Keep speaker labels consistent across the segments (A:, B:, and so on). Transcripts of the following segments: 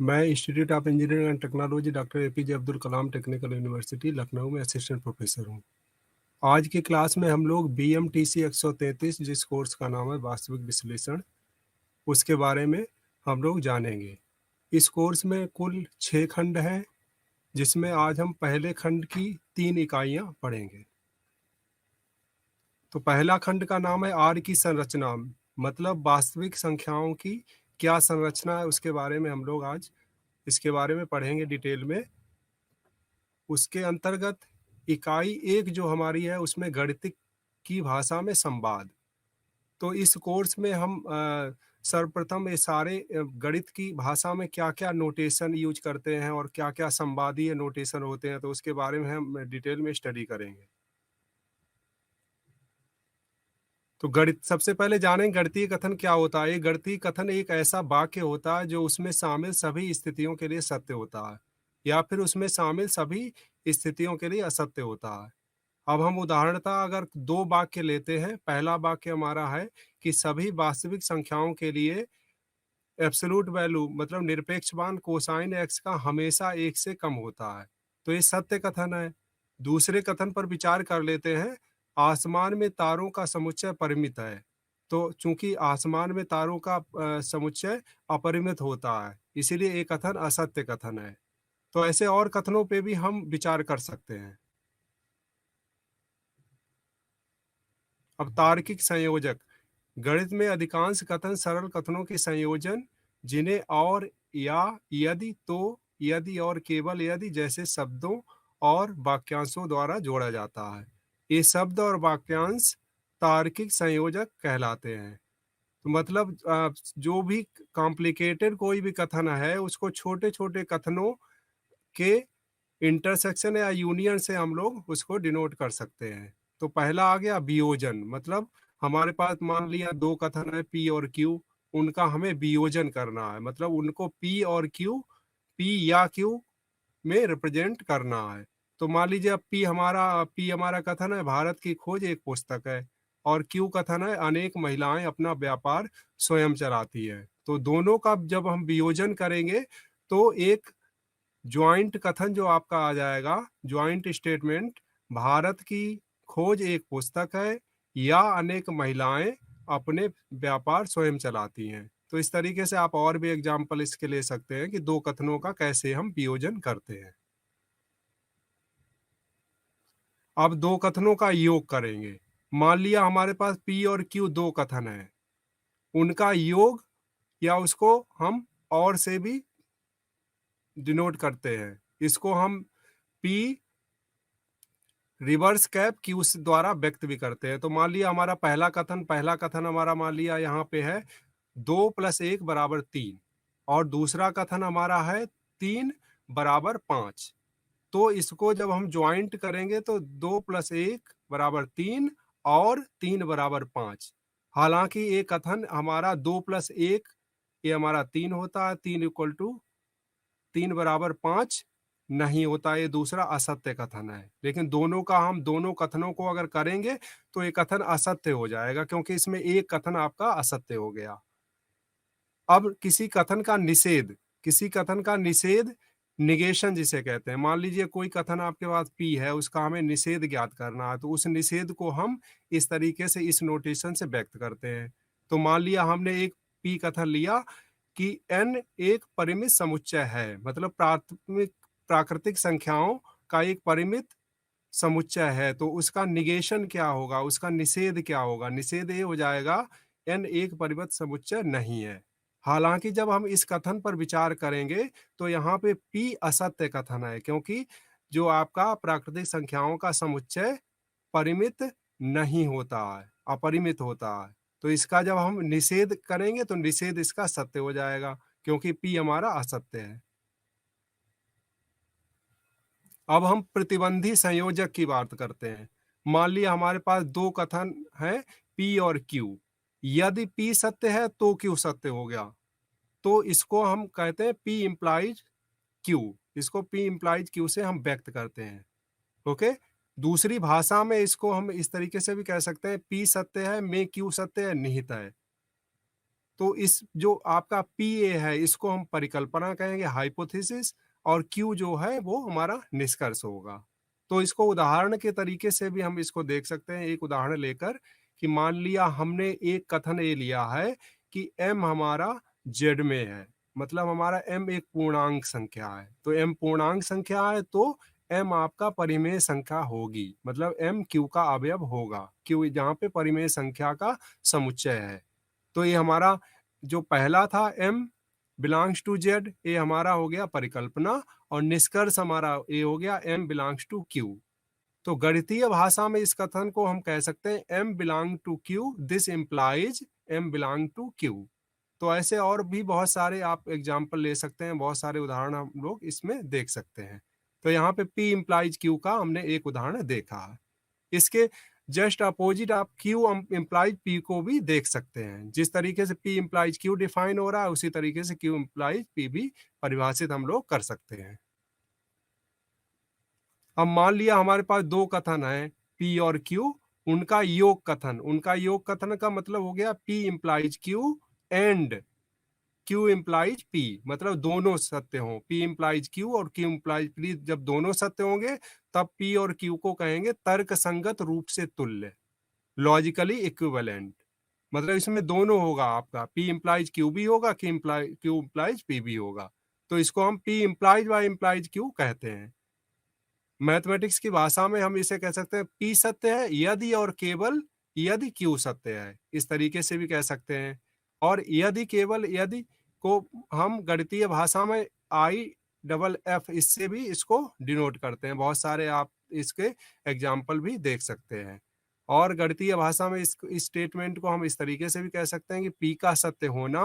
A: मैं institute of engineering and technology doctor APJ Abdul Kalam technical university Lucknow में assistant professor हूँ। आज की क्लास में हम लोग BMTC 133 जिस कोर्स का नाम है वास्तविक विश्लेषण, उसके बारे में हम लोग जानेंगे। इस कोर्स में कुल 6 खंड हैं, जिसमें आज हम पहले खंड की 3 इकाइयाँ पढ़ेंगे। तो पहला खंड का नाम है आर की संरचना, मतलब वास्तविक संख्याओं की क्या संरचना है, उसके बारे में हम लोग आज इसके बारे में पढ़ेंगे डिटेल में। उसके अंतर्गत इकाई 1 जो हमारी है उसमें गणित की भाषा में संवाद। तो इस कोर्स में हम सर्वप्रथम ये सारे गणित की भाषा में क्या क्या नोटेशन यूज करते हैं और क्या क्या संवादीय नोटेशन होते हैं, तो उसके बारे में हम डिटेल में स्टडी करेंगे। तो गणित सबसे पहले जानें गणितीय कथन क्या होता है। गणितीय कथन एक ऐसा वाक्य होता है जो उसमें शामिल सभी स्थितियों के लिए सत्य होता है या फिर उसमें शामिल सभी स्थितियों के लिए असत्य होता है। अब हम उदाहरणतः अगर 2 वाक्य लेते हैं, पहला वाक्य हमारा है कि सभी वास्तविक संख्याओं के लिए एब्सोल्यूट वैल्यू मतलब निरपेक्ष मान कोसाइन x का हमेशा 1 से कम होता है, तो ये सत्य कथन है। दूसरे कथन पर विचार कर लेते हैं, आसमान में तारों का समुच्चय परिमित है। तो चूंकि आसमान में तारों का समुच्चय अपरिमित होता है, इसीलिए ये कथन असत्य कथन है। तो ऐसे और कथनों पे भी हम विचार कर सकते हैं। अब तार्किक संयोजक, गणित में अधिकांश कथन सरल कथनों के संयोजन, जिन्हें और, या, यदि, तो, यदि और केवल यदि जैसे शब्दों और वाक्यांशों द्वारा जोड़ा जाता है। ये शब्द और वाक्यांश तार्किक संयोजक कहलाते हैं। तो मतलब जो भी कॉम्प्लिकेटेड कोई भी कथन है उसको छोटे छोटे कथनों के इंटरसेक्शन या यूनियन से हम लोग उसको डिनोट कर सकते हैं। तो पहला आ गया वियोजन, मतलब हमारे पास मान लिया 2 कथन है P और Q, उनका हमें वियोजन करना है, मतलब उनको P और Q, P या Q में रिप्रेजेंट करना है। तो मान लीजिए अब P हमारा कथन है भारत की खोज एक पुस्तक है, और Q कथन है अनेक महिलाएं अपना व्यापार स्वयं चलाती है। तो दोनों का जब हम वियोजन करेंगे तो एक ज्वाइंट कथन जो आपका आ जाएगा, ज्वाइंट स्टेटमेंट, भारत की खोज एक पुस्तक है या अनेक महिलाएं अपने व्यापार स्वयं चलाती हैं। तो इस तरीके से आप और भी एग्जाम्पल इसके ले सकते हैं कि 2 कथनों का कैसे हम वियोजन करते हैं। अब 2 कथनों का योग करेंगे। मान लिया हमारे पास P और Q 2 कथन है, उनका योग या उसको हम और से भी डिनोट करते हैं। इसको हम P रिवर्स कैप Q द्वारा व्यक्त भी करते हैं। तो मान लिया हमारा पहला कथन हमारा मान लिया यहाँ पे है 2 + 1 = 3, और दूसरा कथन हमारा है 3 = 5। तो इसको जब हम ज्वाइंट करेंगे तो 2 + 1 = 3 और 3 = 5। हालांकि ये कथन हमारा 2 + 1 ये हमारा 3 होता है, 3 = 3 = 5 नहीं होता, ये दूसरा असत्य कथन है। लेकिन हम दोनों कथनों को अगर करेंगे तो ये कथन असत्य हो जाएगा, क्योंकि इसमें एक कथन आपका असत्य हो गया। अब किसी कथन का निषेध निगेशन जिसे कहते हैं। मान लीजिए कोई कथन आपके पास P है, उसका हमें निषेध ज्ञात करना है, तो उस निषेध को हम इस तरीके से इस नोटेशन से व्यक्त करते हैं। तो मान लिया हमने एक P कथन लिया कि n एक परिमित समुच्चय है, मतलब प्राकृतिक संख्याओं का एक परिमित समुच्चय है। तो उसका निगेशन क्या होगा, उसका निषेध क्या होगा? निषेध ये हो जाएगा n एक परिमित समुच्चय नहीं है। हालांकि जब हम इस कथन पर विचार करेंगे तो यहाँ पे P असत्य कथन है, क्योंकि जो आपका प्राकृतिक संख्याओं का समुच्चय परिमित नहीं होता है, अपरिमित होता है। तो इसका जब हम निषेध करेंगे तो निषेध इसका सत्य हो जाएगा, क्योंकि P हमारा असत्य है। अब हम प्रतिबंधी संयोजक की बात करते हैं। मान लिया हमारे पास 2 कथन हैं P और Q। यदि P सत्य है तो Q सत्य हो गया। तो इसको हम कहते हैं P implies Q। इसको P implies Q से हम व्यक्त करते हैं। ओके। दूसरी भाषा में इसको हम इस तरीके से भी कह सकते हैं, P सत्य है में Q सत्य है निहित है। तो इस जो आपका पी ए है इसको हम परिकल्पना कहेंगे, हाइपोथेसिस, और क्यू जो है वो हमारा निष्कर्ष होगा। तो इसको उदाहरण के तरीके से भी हम इसको देख सकते हैं, एक उदाहरण लेकर, कि मान लिया हमने एक कथन ये लिया है कि m हमारा z में है, मतलब हमारा m एक पूर्णांक संख्या है। तो m पूर्णांक संख्या है तो m आपका परिमेय संख्या होगी, मतलब m q का अवयव होगा, q जहाँ पे परिमेय संख्या का समुच्चय है। तो ये हमारा जो पहला था m बिलोंग्स टू z, ये हमारा हो गया परिकल्पना, और निष्कर्ष हमारा ये हो गया m बिलोंग्स टू q। तो गणितीय भाषा में इस कथन को हम कह सकते हैं m belong to q, this implies m belong to q। तो ऐसे और भी बहुत सारे आप एग्जाम्पल ले सकते हैं, बहुत सारे उदाहरण हम लोग इसमें देख सकते हैं। तो यहाँ पे p इम्प्लाइज q का हमने एक उदाहरण देखा है। इसके जस्ट अपोजिट आप q इम्प्लाइज p को भी देख सकते हैं। जिस तरीके से p इम्प्लाइज q डिफाइन हो रहा है, उसी तरीके से q इम्प्लाइज p भी परिभाषित हम लोग कर सकते हैं। अब मान लिया हमारे पास दो कथन है P और Q, उनका योग कथन, उनका योग कथन का मतलब हो गया P implies Q and Q implies P, मतलब दोनों सत्य हों, P इम्प्लाइज Q और Q इम्प्लाइज P, जब दोनों सत्य होंगे तब P और Q को कहेंगे तर्क संगत रूप से तुल्य, लॉजिकली इक्विवेलेंट। मतलब इसमें दोनों होगा, आपका P इम्प्लाइज Q भी होगा, Q इम्प्लाइज P भी होगा। तो इसको हम P implies y implies Q कहते हैं। मैथमेटिक्स की भाषा में हम इसे कह सकते हैं P सत्य है यदि और केवल यदि Q सत्य है, इस तरीके से भी कह सकते हैं। और यदि केवल यदि को हम गणितीय भाषा में IFF इससे भी इसको डिनोट करते हैं। बहुत सारे आप इसके एग्जाम्पल भी देख सकते हैं। और गणितीय भाषा में इस स्टेटमेंट को हम इस तरीके से भी कह सकते हैं कि P का सत्य होना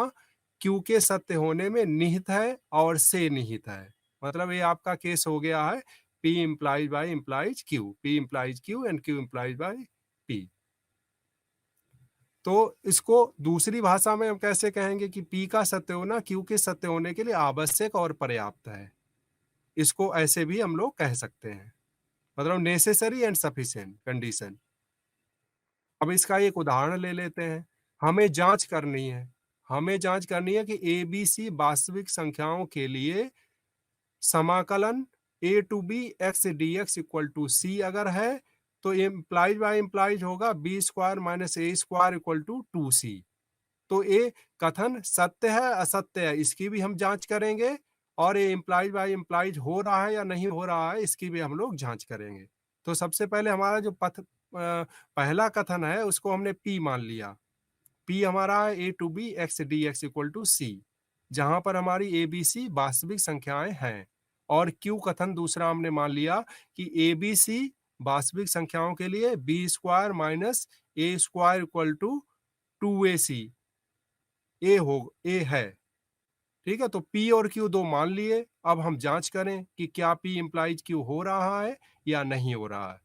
A: Q के सत्य होने में निहित है और से निहित है। मतलब ये आपका केस हो गया है P implies by implies Q, P implies Q and Q implies by P। तो इसको दूसरी भाषा में हम कैसे कहेंगे कि P का सत्य होना Q के सत्य होने के लिए आवश्यक और पर्याप्त है। इसको ऐसे भी हम लोग कह सकते हैं, मतलब नेसेसरी एंड सफिशिएंट कंडीशन। अब इसका एक उदाहरण ले लेते हैं। हमें जांच करनी है, हमें जांच करनी है कि ABC वास्तविक संख्याओं के लिए समाकलन a to b x d x equal to c अगर है तो इम्प्लाइज बाय इम्प्लाइज होगा b square minus a square equal to 2c। तो ये कथन सत्य है असत्य है इसकी भी हम जांच करेंगे, और ये इम्प्लाइज बाय इम्प्लाइज हो रहा है या नहीं हो रहा है इसकी भी हम लोग जांच करेंगे। तो सबसे पहले हमारा जो पहला कथन है उसको हमने p मान लिया। p हमारा है a to b x d x equal to c, जहां पर हमारी ABC वास्तविक संख्याएं हैं। और Q कथन दूसरा हमने मान लिया कि ABC वास्तविक संख्याओं के लिए b square minus a square equal to 2ac a है। ठीक है, तो P और Q दो मान लिए। अब हम जांच करें कि क्या P इम्प्लाइज Q हो रहा है या नहीं हो रहा है।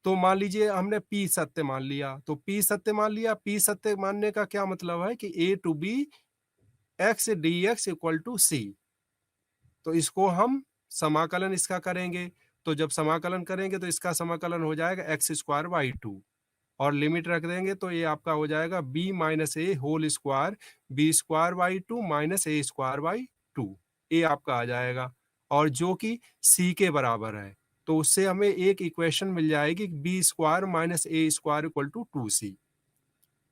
A: तो मान लीजिए हमने P सत्य मान लिया, तो P सत्य मान लिया। P सत्य मानने का क्या मतलब है कि a to b x d x equal to c. तो इसको हम समाकलन इसका करेंगे, तो जब समाकलन करेंगे तो इसका समाकलन हो जाएगा एक्स स्क्वायर बाई 2, और लिमिट रख देंगे तो ये आपका हो जाएगा b minus a whole square b square by 2 minus a square by 2, ये आपका आ जाएगा, और जो कि c के बराबर है। तो उससे हमें एक इक्वेशन मिल जाएगी b square minus a square equal to 2c।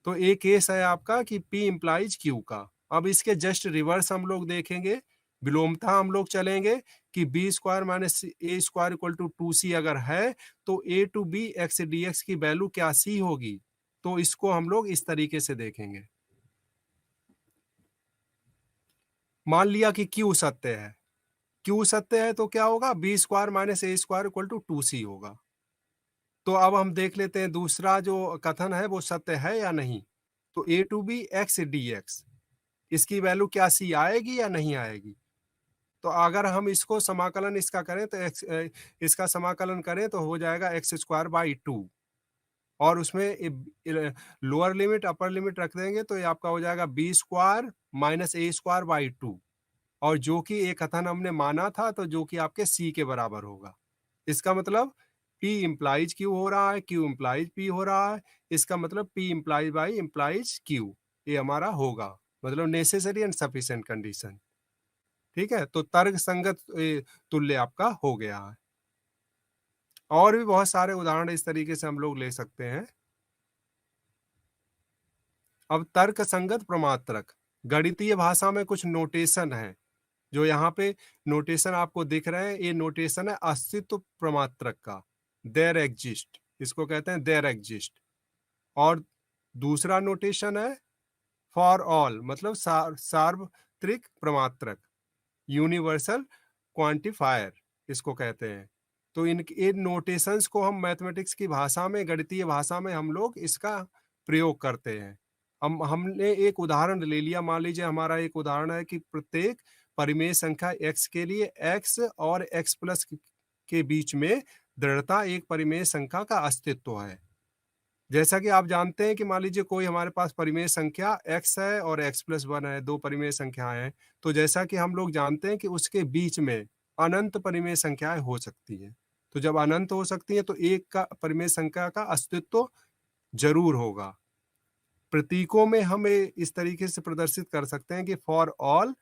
A: तो एक केस है आपका कि P इम्प्लाइज Q का। अब इसके जस्ट रिवर्स हम लोग देखेंगे, विलोमता हम लोग चलेंगे कि b square minus a square equal to 2c अगर है तो a to b x d x की वैल्यू क्या c होगी। तो इसको हम लोग इस तरीके से देखेंगे। मान लिया कि Q सत्य है, Q सत्य है तो क्या होगा, b square minus a square equal to 2c होगा। तो अब हम देख लेते हैं दूसरा जो कथन है वो सत्य है या नहीं। तो a to b x d x, इसकी वैल्यू क्या c आएगी या नहीं आएगी। तो अगर हम इसको समाकलन इसका करें तो इसका समाकलन करें तो हो जाएगा एक्स स्क्वायर बाई 2, और उसमें लोअर लिमिट अपर लिमिट रख देंगे तो ये आपका हो जाएगा b square minus a square by 2, और जो कि एक कथन हमने माना था तो जो कि आपके सी के बराबर होगा। इसका मतलब P इम्प्लाइज Q हो रहा है, Q इम्प्लाइज P हो रहा है, इसका मतलब P implies by implies Q ये हमारा होगा। मतलब नेसेसरी एंड सफिशिएंट कंडीशन। ठीक है, तो तर्क संगत तुल्य आपका हो गया है। और भी बहुत सारे उदाहरण इस तरीके से हम लोग ले सकते हैं। अब तर्क संगत प्रमात्रक, गणितीय भाषा में कुछ नोटेशन है, जो यहाँ पे नोटेशन आपको दिख रहे हैं, ये नोटेशन है अस्तित्व प्रमात्रक का, देयर एग्जिस्ट, इसको कहते हैं देयर एग्जिस्ट। और दूसरा नोटेशन है फॉर ऑल, मतलब सार्वत्रिक प्रमात्रक, यूनिवर्सल क्वांटिफायर इसको कहते हैं। तो इन नोटेशंस को हम मैथमेटिक्स की भाषा में, गणितीय भाषा में हम लोग इसका प्रयोग करते हैं। हमने एक उदाहरण ले लिया, मान लीजिए हमारा एक उदाहरण है कि प्रत्येक परिमेय संख्या x के लिए x और x प्लस के बीच में दृढ़ता एक परिमेय संख्या का अस्तित्व है। जैसा कि आप जानते हैं कि मान लीजिए कोई हमारे पास परिमेय संख्या x है और x+1 है, दो परिमेय संख्याएं हैं। तो जैसा कि हम लोग जानते हैं कि उसके बीच में अनंत परिमेय संख्याएं हो सकती हैं। तो जब अनंत हो सकती हैं तो एक का परिमेय संख्या का अस्तित्व जरूर होगा। प्रतीकों में हम इस तरीके से प्रदर्शित कर सकते हैं कि for all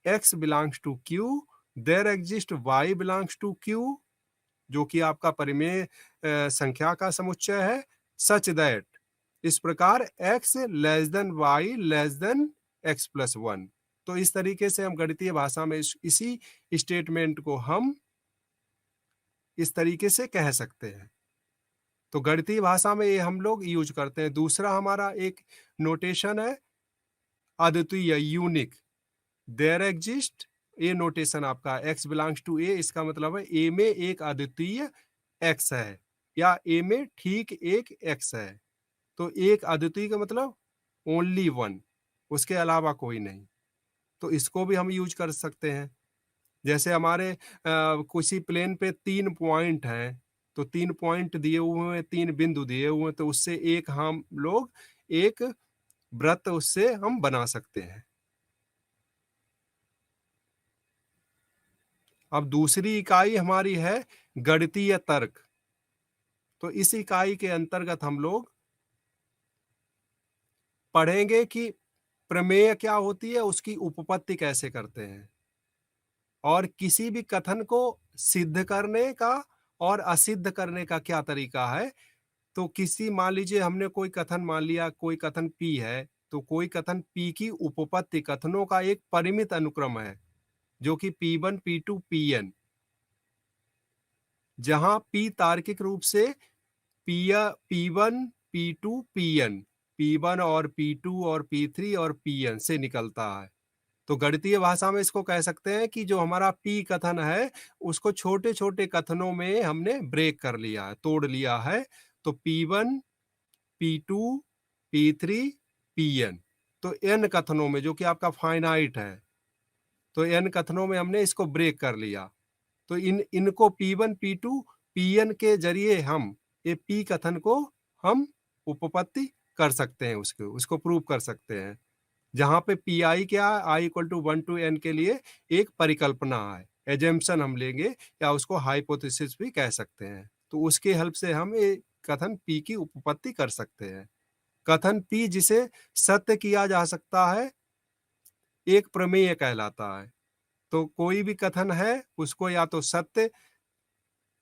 A: x belongs to q, there exist y belongs to q, जो कि आपका परिमेय संख्या का समुच्चय है, सच दैट, इस प्रकार x less than y less than x+1। तो इस तरीके से हम गणितीय भाषा में इसी स्टेटमेंट को हम इस तरीके से कह सकते हैं। तो गणितीय भाषा में ये हम लोग यूज करते हैं। दूसरा हमारा एक नोटेशन है अद्वितीय, unique, there exist, a notation आपका x बिलोंग्स टू ए, इसका मतलब है ए में एक अद्वितीय x है या ए में ठीक एक x है। तो एक अद्वितीय का मतलब ओनली वन, उसके अलावा कोई नहीं। तो इसको भी हम यूज कर सकते हैं। जैसे हमारे किसी प्लेन पे 3 पॉइंट हैं, तो 3 पॉइंट दिए हुए हैं, 3 बिंदु दिए हुए हैं, तो उससे एक हम लोग एक वृत्त उससे हम बना सकते हैं। अब दूसरी इकाई हमारी है गणितीय तर्क। तो इस इकाई के अंतर्गत हम लोग पढ़ेंगे कि प्रमेय क्या होती है, उसकी उपपत्ति कैसे करते हैं, और किसी भी कथन को सिद्ध करने का और असिद्ध करने का क्या तरीका है। तो किसी, मान लीजिए हमने कोई कथन मान लिया, कोई कथन P है, तो कोई कथन P की उपपत्ति कथनों का एक परिमित अनुक्रम है, जो कि P1 P2 Pn, जहां P तार्किक रूप से P1 P2 Pn, P1 और P2 और P3 और Pn से निकलता है। तो गणितीय भाषा में इसको कह सकते हैं कि जो हमारा P कथन है, उसको छोटे छोटे कथनों में हमने ब्रेक कर लिया है, तोड़ लिया है। तो P1 P2 P3 Pn, तो n कथनों में, जो कि आपका फाइनाइट है, तो n कथनों में हमने इसको ब्रेक कर लिया। तो इनको P1 P2 Pn के जरिए हम ये P कथन को हम उपपत्ति कर सकते हैं, उसको प्रूव कर सकते हैं। जहां पे Pi क्या है, i equal to 1 to n के लिए एक परिकल्पना है, एजम्पशन हम लेंगे, या उसको हाइपोथेसिस भी कह सकते हैं। तो उसके हेल्प से हम ये कथन P की उपपत्ति कर सकते हैं। कथन P जिसे सत्य किया जा सकता है, एक प्रमेय कहलाता है। तो कोई भी कथन है, उसको या तो सत्य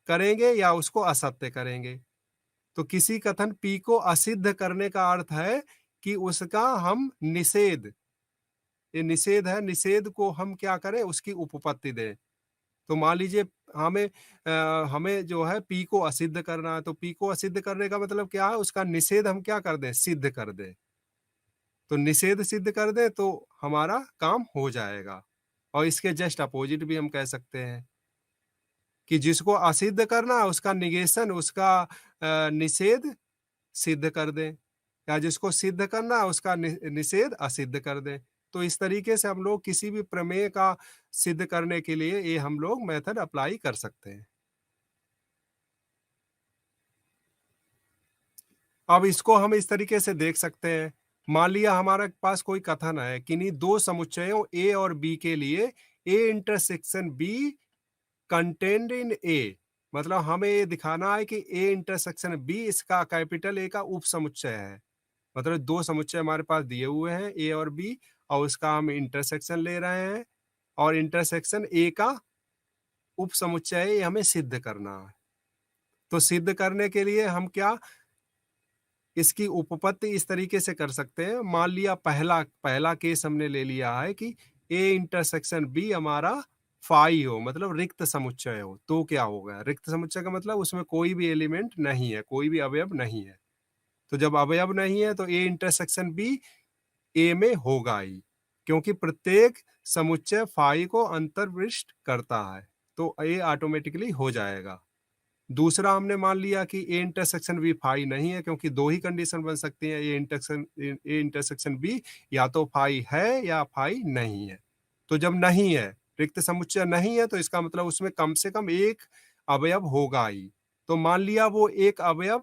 A: करेंगे या उसको असत्य करेंगे। तो किसी कथन P को असिद्ध करने का अर्थ है कि उसका हम निषेध, ये निषेध है, निषेध को हम क्या करें, उसकी उपपत्ति दें। तो मान लीजिए हमें जो है P को असिद्ध करना है, तो P को असिद्ध करने का मतलब क्या है, उसका निषेध हम क्या कर दें, सिद्ध कर दें। तो निषेध सिद्ध कर दें तो हमारा काम हो जाएगा। और इसके जस्ट अपोजिट भी हम कह सकते हैं कि जिसको असिद्ध करना है, उसका निगेशन, उसका निषेध सिद्ध कर दें, या जिसको सिद्ध करना है उसका निषेध असिद्ध कर दें। तो इस तरीके से हम लोग किसी भी प्रमेय का सिद्ध करने के लिए ये हम लोग मेथड अप्लाई कर सकते हैं। अब इसको हम इस तरीके से देख सकते हैं। मान लिया हमारे पास कोई कथन है, किन्हीं दो समुच्चयों A और B के लिए A intersection B contained in A, मतलब हमें ये दिखाना है कि A इंटरसेक्शन B इसका कैपिटल A का उप समुच्चय है। मतलब दो समुच्चय हमारे पास दिए हुए हैं ए और बी, और उसका हम इंटरसेक्शन ले रहे हैं, और इंटरसेक्शन ए का उप समुच्चय है, ये हमें सिद्ध करना है। तो सिद्ध करने के लिए हम क्या इसकी उपपत्ति इस तरीके से कर सकते हैं। मान लिया पहला पहला केस हमने ले लिया है कि ए इंटरसेक्शन बी हमारा फाई हो, मतलब रिक्त समुच्चय हो, तो क्या होगा? रिक्त समुच्चय का मतलब उसमें कोई भी एलिमेंट नहीं है, कोई भी अवयव नहीं है। तो जब अवयव नहीं है तो ए इंटरसेक्शन बी ए में होगा ही, क्योंकि प्रत्येक समुच्चय फाई को अंतर्विष्ट करता है, तो ए ऑटोमेटिकली हो जाएगा। दूसरा हमने मान लिया कि ए इंटरसेक्शन बी फाई नहीं है, क्योंकि दो ही कंडीशन बन सकती हैं, ए इंटरसेक्शन बी या तो फाई है या फाई नहीं है। तो जब नहीं है, रिक्त समुच्चय नहीं है, तो इसका मतलब उसमें कम से कम एक अवयव होगा ही। तो मान लिया वो एक अवयव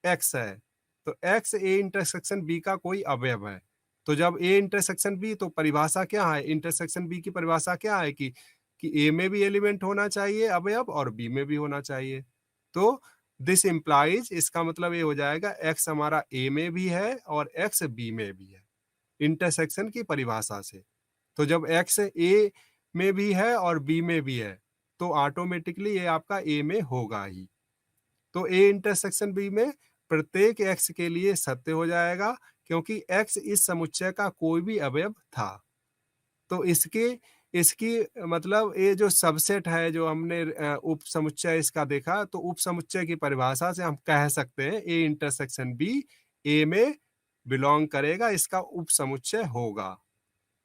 A: एक्स है, तो एक्स ए इंटरसेक्शन बी का कोई अवयव है। तो जब ए इंटरसेक्शन बी, तो परिभाषा क्या है? इंटरसेक्शन बी की परिभाषा क्या है कि ए में भी एलिमेंट होना चाहिए अवयव और बी में भी होना चाहिए। तो दिस इम्प्लाइज, इसका मतलब ये हो जाएगा एक्स हमारा ए में भी है और एक्स बी में भी है, इंटरसेक्शन की परिभाषा से। तो जब एक्स ए में भी है और बी में भी है, तो ऑटोमेटिकली ये आपका ए में होगा ही। तो ए इंटरसेक्शन बी में प्रत्येक एक्स के लिए सत्य हो जाएगा, क्योंकि एक्स इस समुच्चय का कोई भी अवयव था। तो इसकी इसकी मतलब ये जो सबसेट है, जो हमने उप समुच्चय इसका देखा, तो उप समुच्चय की परिभाषा से हम कह सकते हैं ए इंटरसेक्शन बी ए में बिलोंग करेगा, इसका उप समुच्चय होगा।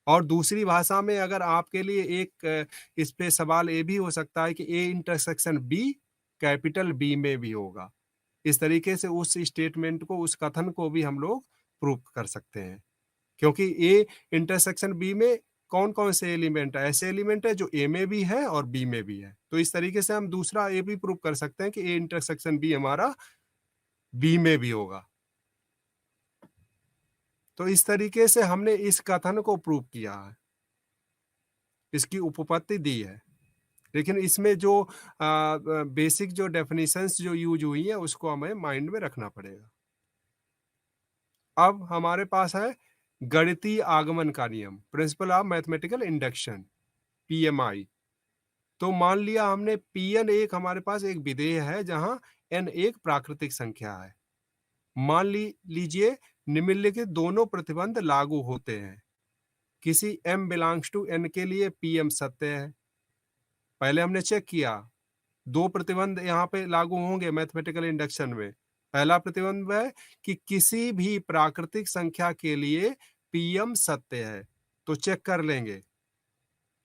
A: और दूसरी भाषा में अगर आपके लिए एक इस पे सवाल ये भी हो सकता है कि A intersection B capital B में भी होगा। इस तरीके से उस स्टेटमेंट को, उस कथन को भी हम लोग प्रूव कर सकते हैं, क्योंकि ए इंटरसेक्शन बी में कौन कौन से एलिमेंट है? ऐसे एलिमेंट है जो ए में भी है और बी में भी है। तो इस तरीके से हम दूसरा ये भी प्रूव कर सकते हैं कि ए इंटरसेक्शन बी हमारा बी में भी होगा। तो इस तरीके से हमने इस कथन को प्रूव किया है, इसकी उपपत्ति दी है। लेकिन इसमें जो बेसिक जो डेफिनेशंस जो यूज हुई है, उसको हमें माइंड में रखना पड़ेगा। अब हमारे पास है गणितीय आगमन का नियम, principle of mathematical induction, PMI. तो मान लिया हमने Pn एक, हमारे पास एक विधेय है जहां n एक प्राकृतिक संख्या है। मान लीजिए निम्नलिखित दोनों प्रतिबंध लागू होते हैं। किसी m बिलोंग्स टू n के लिए Pm सत्य है। पहले हमने चेक किया, दो प्रतिबंध यहाँ पे लागू होंगे मैथमेटिकल इंडक्शन में। पहला प्रतिबंध है कि किसी भी प्राकृतिक संख्या के लिए Pm सत्य है। तो चेक कर लेंगे,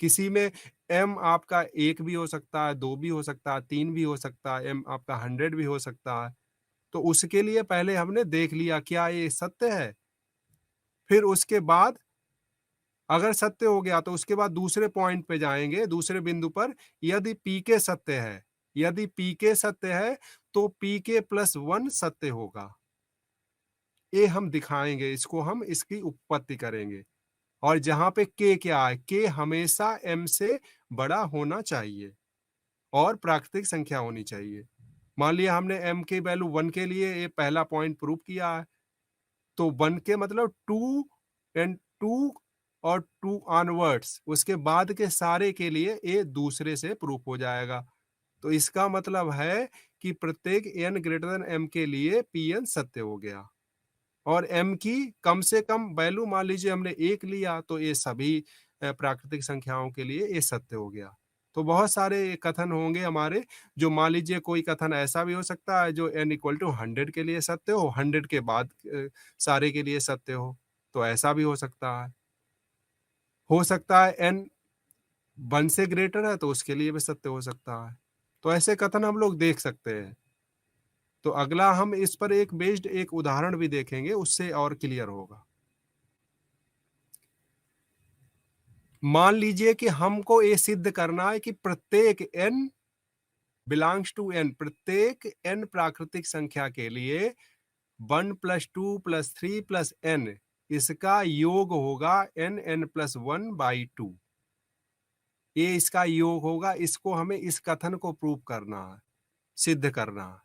A: किसी में m आपका एक भी हो सकता है, दो भी हो सकता है, तीन भी हो सकता है, m आपका 100 भी हो सकता है। तो उसके लिए पहले हमने देख लिया क्या ये सत्य है। फिर उसके बाद अगर सत्य हो गया तो उसके बाद दूसरे पॉइंट पे जाएंगे, दूसरे बिंदु पर, यदि pk सत्य है, यदि pk सत्य है तो pk प्लस 1 सत्य होगा। ये हम दिखाएंगे, इसको हम इसकी उपपत्ति करेंगे। और जहां पे k क्या है, k हमेशा m से बड़ा होना चाहिए और प्राकृतिक संख्या होनी चाहिए। मान लिया हमने m की वैल्यू 1 के लिए ये पहला पॉइंट प्रूव किया है, तो 1 के मतलब 2 एंड 2 और 2 ऑनवर्ड्स, उसके बाद के सारे के लिए ये दूसरे से प्रूफ हो जाएगा। तो इसका मतलब है कि प्रत्येक n ग्रेटर देन m के लिए Pn सत्य हो गया। और m की कम से कम वैल्यू मान लीजिए हमने एक लिया, तो ये सभी प्राकृतिक संख्याओं के लिए ये सत्य हो गया। तो बहुत सारे कथन होंगे हमारे, जो मान लीजिए कोई कथन ऐसा भी हो सकता है जो n इक्वल टू 100 के लिए सत्य हो, 100 के बाद सारे के लिए सत्य हो, तो ऐसा भी हो सकता है। हो सकता है n 1 से ग्रेटर है तो उसके लिए भी सत्य हो सकता है। तो ऐसे कथन हम लोग देख सकते हैं। तो अगला हम इस पर एक बेस्ड एक उदाहरण भी देखेंगे, उससे और क्लियर होगा। मान लीजिए कि हमको ये सिद्ध करना है कि प्रत्येक n बिलोंग्स टू n, प्रत्येक n प्राकृतिक संख्या के लिए 1 + 2 + 3 + n, इसका योग होगा n+1/2। ये इसका योग होगा, इसको हमें इस कथन को प्रूव करना है, सिद्ध करना है।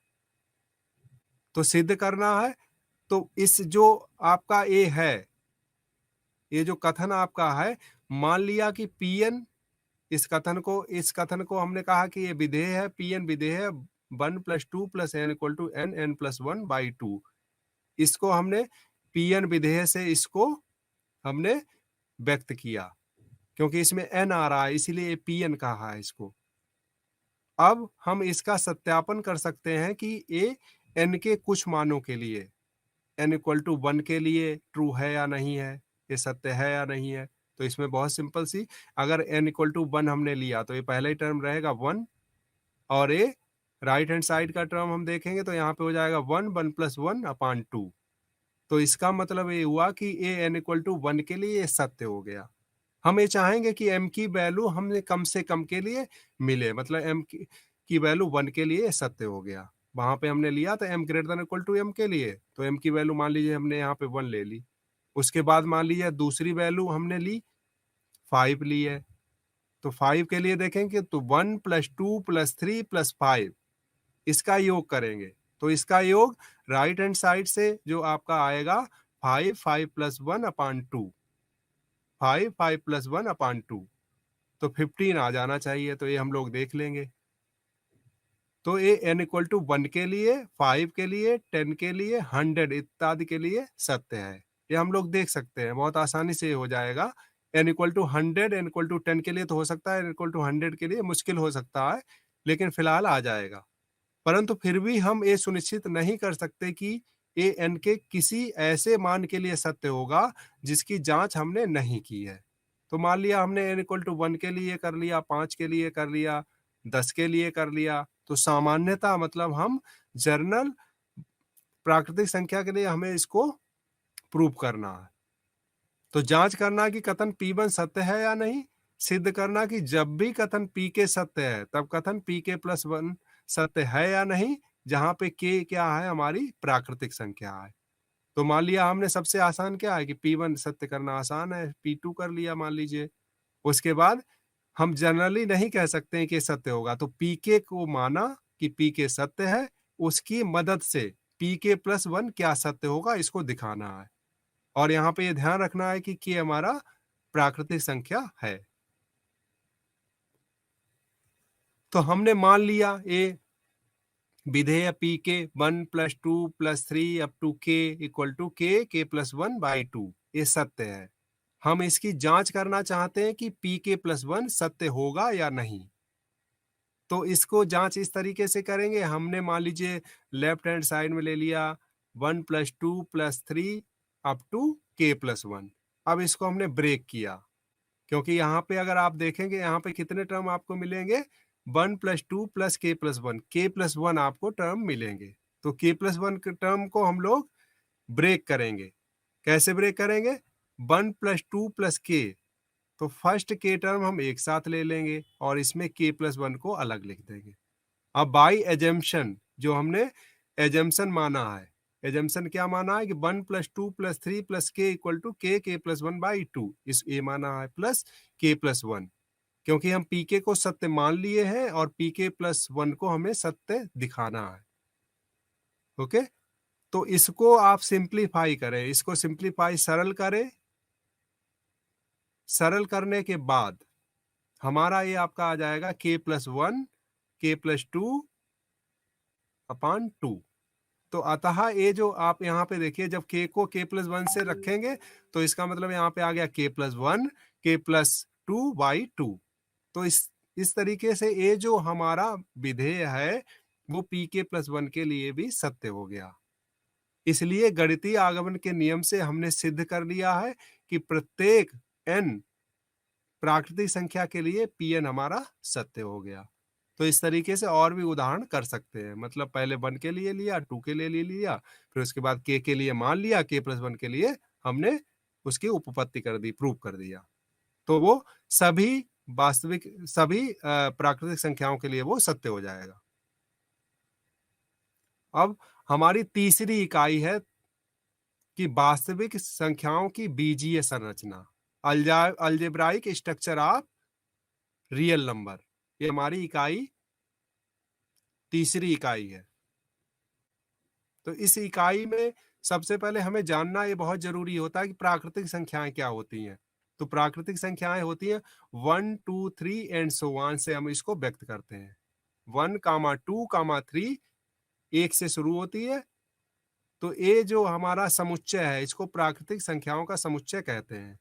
A: तो सिद्ध करना है तो इस जो आपका ए है, ये जो कथन आपका है, मान लिया कि Pn, इस कथन को हमने कहा कि ये विधेय है, Pn विधेय है 1 + 2 + n = n, n + 1/2। इसको हमने Pn विधेय से इसको हमने व्यक्त किया, क्योंकि इसमें n आ रहा है इसीलिए Pn कहा है इसको। अब हम इसका सत्यापन कर सकते हैं कि ये n के कुछ मानों के लिए, n = 1 के लिए ट्रू है या नहीं है, ये सत्य है या नहीं है। तो इसमें बहुत सिंपल सी, अगर n = 1 हमने लिया तो ये पहला ही टर्म रहेगा 1, और ये राइट हैंड साइड का टर्म हम देखेंगे तो यहाँ पे हो जाएगा 1 1 + 1/2। तो इसका मतलब ये हुआ कि ए n = 1 के लिए ये सत्य हो गया। हम ये चाहेंगे कि m की वैल्यू हमें कम से कम के लिए मिले, मतलब m की वैल्यू 1 के लिए सत्य हो गया। वहां पे हमने लिया था m > m के लिए, तो m की वैल्यू मान लीजिए हमने यहाँ पे 1 ले ली। उसके बाद मान लीजिए दूसरी वैल्यू हमने ली 5 ली है, तो 5 के लिए देखेंगे तो 1 + 2 + 3 + 5, इसका योग करेंगे तो इसका योग राइट हैंड साइड से जो आपका आएगा 5 5 + 1/2, 5 5 + 1/2, तो 15 आ जाना चाहिए। तो ये हम लोग देख लेंगे। तो ये n = 1 के लिए, 5 के लिए, 10 के लिए, 100 इत्यादि के लिए सत्य है। ये हम लोग देख सकते हैं, बहुत आसानी से हो जाएगा। n = 100, n = 10 के लिए तो हो सकता है, n = 100 के लिए मुश्किल हो सकता है, लेकिन फिलहाल आ जाएगा। परंतु फिर भी हम ये सुनिश्चित नहीं कर सकते कि ये n के किसी ऐसे मान के लिए सत्य होगा जिसकी जांच हमने नहीं की है। तो मान लिया हमने n = 1 के लिए कर लिया, 5 के लिए कर लिया, 10 के लिए कर लिया, तो सामान्यता मतलब हम जर्नल प्राकृतिक संख्या के लिए हमें इसको प्रूव करना है। तो जांच करना कि कथन P1 सत्य है या नहीं, सिद्ध करना कि जब भी कथन Pk सत्य है तब कथन Pk + 1 सत्य है या नहीं, जहां पे k क्या है, हमारी प्राकृतिक संख्या है। तो मान लिया हमने सबसे आसान क्या है कि P1 सत्य करना आसान है, P2 कर लिया मान लीजिए। उसके बाद हम जनरली नहीं कह सकते हैं कि सत्य होगा, तो Pk को माना कि Pk सत्य है, उसकी मदद से Pk + 1 क्या सत्य होगा इसको दिखाना है। और यहाँ पे ये ध्यान रखना है कि k हमारा प्राकृतिक संख्या है। तो हमने मान लिया ये विधेय Pk 1 + 2 + 3 up to k = k + 1/2 ये सत्य है। हम इसकी जांच करना चाहते हैं कि Pk + 1 सत्य होगा या नहीं। तो इसको जांच इस तरीके से करेंगे, हमने मान लीजिए लेफ्ट हैंड साइड में ले लिया 1 + 2 + 3 up to k + 1। अब इसको हमने ब्रेक किया, क्योंकि यहाँ पे अगर आप देखेंगे यहाँ पे कितने टर्म आपको मिलेंगे, 1 + 2 + k + 1, k + 1 आपको टर्म मिलेंगे। तो k + 1 के टर्म को हम लोग ब्रेक करेंगे। कैसे ब्रेक करेंगे? 1 + 2 + k, तो फर्स्ट के टर्म हम एक साथ ले लेंगे और इसमें k + 1 को अलग लिख देंगे। अब बाई एजम्पशन, जो हमने एजम्पशन माना है, एजम्पशन क्या माना है कि 1 + 2 + 3 + k = k + 1/2, इस ये माना है प्लस k + 1, क्योंकि हम pk को सत्य मान लिए हैं और pk + 1 को हमें सत्य दिखाना है। ओके, तो इसको आप सिंप्लीफाई करें, इसको सिंप्लीफाई सरल करें। सरल करने के बाद हमारा ये आपका आ जाएगा k + 1 k + 2/2। तो अतः ये जो आप यहाँ पे देखिए, जब k को k + 1 से रखेंगे तो इसका मतलब यहाँ पे आ गया k + 1 k + 2/2। तो इस तरीके से ये जो हमारा विधेय है वो pk + 1 के लिए भी सत्य हो गया। इसलिए गणितीय आगमन के नियम से हमने सिद्ध कर लिया है कि प्रत्येक n प्राकृतिक संख्या के लिए Pn हमारा सत्य हो गया। तो इस तरीके से और भी उदाहरण कर सकते हैं, मतलब पहले 1 के लिए लिया, 2 के लिए लिया, फिर उसके बाद k के लिए मान लिया, k + 1 के लिए हमने उसकी उपपत्ति कर दी, प्रूव कर दिया। तो वो सभी वास्तविक, सभी प्राकृतिक संख्याओं के लिए वो सत्य हो जाएगा। अब हमारी तीसरी इकाई है कि वास्तविक संख्याओं की बीजीय संरचना, algebraic structure of real number, ये हमारी इकाई तीसरी इकाई है। तो इस इकाई में सबसे पहले हमें जानना ये बहुत जरूरी होता है कि प्राकृतिक संख्याएं क्या होती हैं। तो प्राकृतिक संख्याएं होती हैं 1 2 3 एंड सो ऑन से हम इसको व्यक्त करते हैं। 1, 2, 3 एक से शुरू होती है। तो ये जो हमारा समुच्चय है इसको प्राकृतिक संख्याओं का समुच्चय कहते हैं।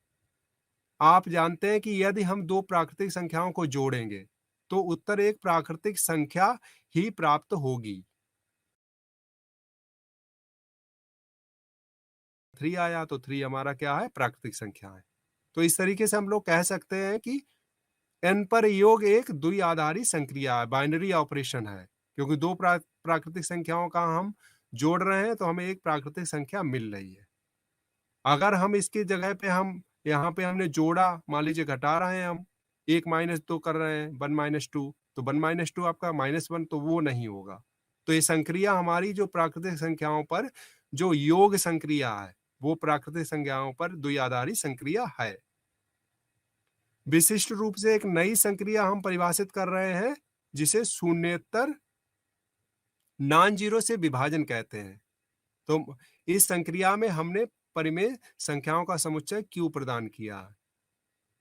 A: आप जानते हैं कि यदि हम दो प्राकृतिक संख्याओं को जोड़ेंगे तो उत्तर एक प्राकृतिक संख्या ही प्राप्त होगी। 3 आया तो 3 हमारा क्या है, प्राकृतिक संख्या है। तो इस तरीके से हम लोग कह सकते हैं कि n पर योग एक द्विआधारी संक्रिया है, बाइनरी ऑपरेशन है, क्योंकि दो प्राकृतिक संख्याओं का हम जोड़ रहे हैं तो हमें एक प्राकृतिक संख्या मिल रही है। अगर हम इसकी जगह पे हम यहाँ पे हमने जोड़ा, मान लीजिए घटा रहे हैं हम, 1 - 2 कर रहे हैं, 1 - 2, तो 1 - 2 आपका -1, तो वो नहीं होगा। तो ये संक्रिया हमारी जो प्राकृतिक संख्याओं पर जो योग संक्रिया है वो प्राकृतिक संख्याओं पर द्विआधारी संक्रिया है। विशिष्ट रूप से एक नई संक्रिया हम परिभाषित कर रहे हैं जिसे शून्येतर नॉन जीरो से विभाजन कहते हैं। तो इस संक्रिया में हमने परिमेय संख्याओं का समुच्चय Q प्रदान किया है।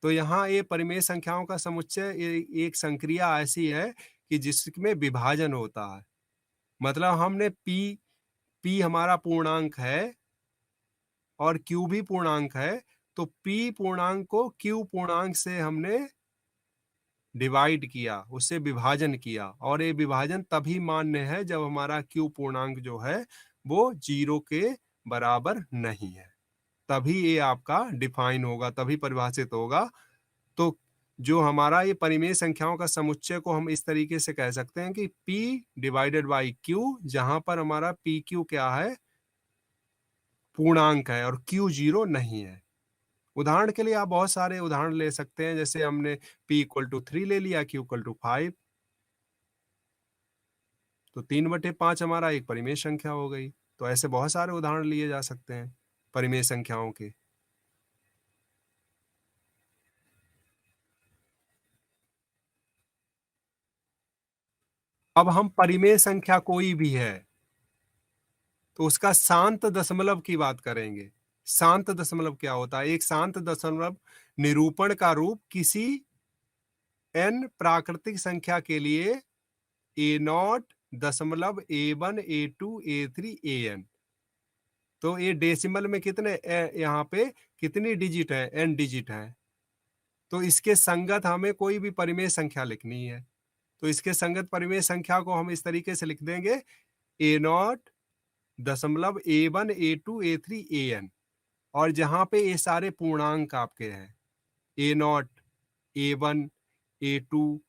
A: तो यहाँ ये परिमेय संख्याओं का समुच्चय एक संक्रिया ऐसी है कि जिसमें विभाजन होता है। मतलब हमने P हमारा पूर्णांक है और Q भी पूर्णांक है, तो P पूर्णांक को Q पूर्णांक से हमने डिवाइड किया, उससे विभाजन किया, और ये विभाजन तभी मान्य है जब हमारा Q पूर्णांक जो है वो 0 के बराबर नहीं है, तभी ये आपका डिफाइन होगा, तभी परिभाषित होगा। तो जो हमारा ये परिमेय संख्याओं का समुच्चय को हम इस तरीके से कह सकते हैं कि P/Q, जहां पर हमारा PQ क्या है, पूर्णांक है, और Q 0 नहीं है। उदाहरण के लिए आप बहुत सारे उदाहरण ले सकते हैं, जैसे हमने P = 3 ले लिया, Q = 5, तो 3/5 हमारा एक परिमेय संख्या हो गई। तो ऐसे बहुत सारे उदाहरण लिए जा सकते हैं परिमेय संख्याओं के। अब हम परिमेय संख्या कोई भी है तो उसका शांत दशमलव की बात करेंगे। शांत दशमलव क्या होता है? एक शांत दशमलव निरूपण का रूप किसी n प्राकृतिक संख्या के लिए A0.A1 A2 A3 तो ये डेसिमल में कितने यहाँ पे कितनी डिजिट है? n डिजिट है। तो इसके संगत हमें कोई भी परिमेय संख्या लिखनी है, तो इसके संगत परिमेय संख्या को हम इस तरीके से लिख देंगे A0.A1 A2 A3 और जहां पे ये सारे पूर्णांक आपके हैं, A0 A1 A2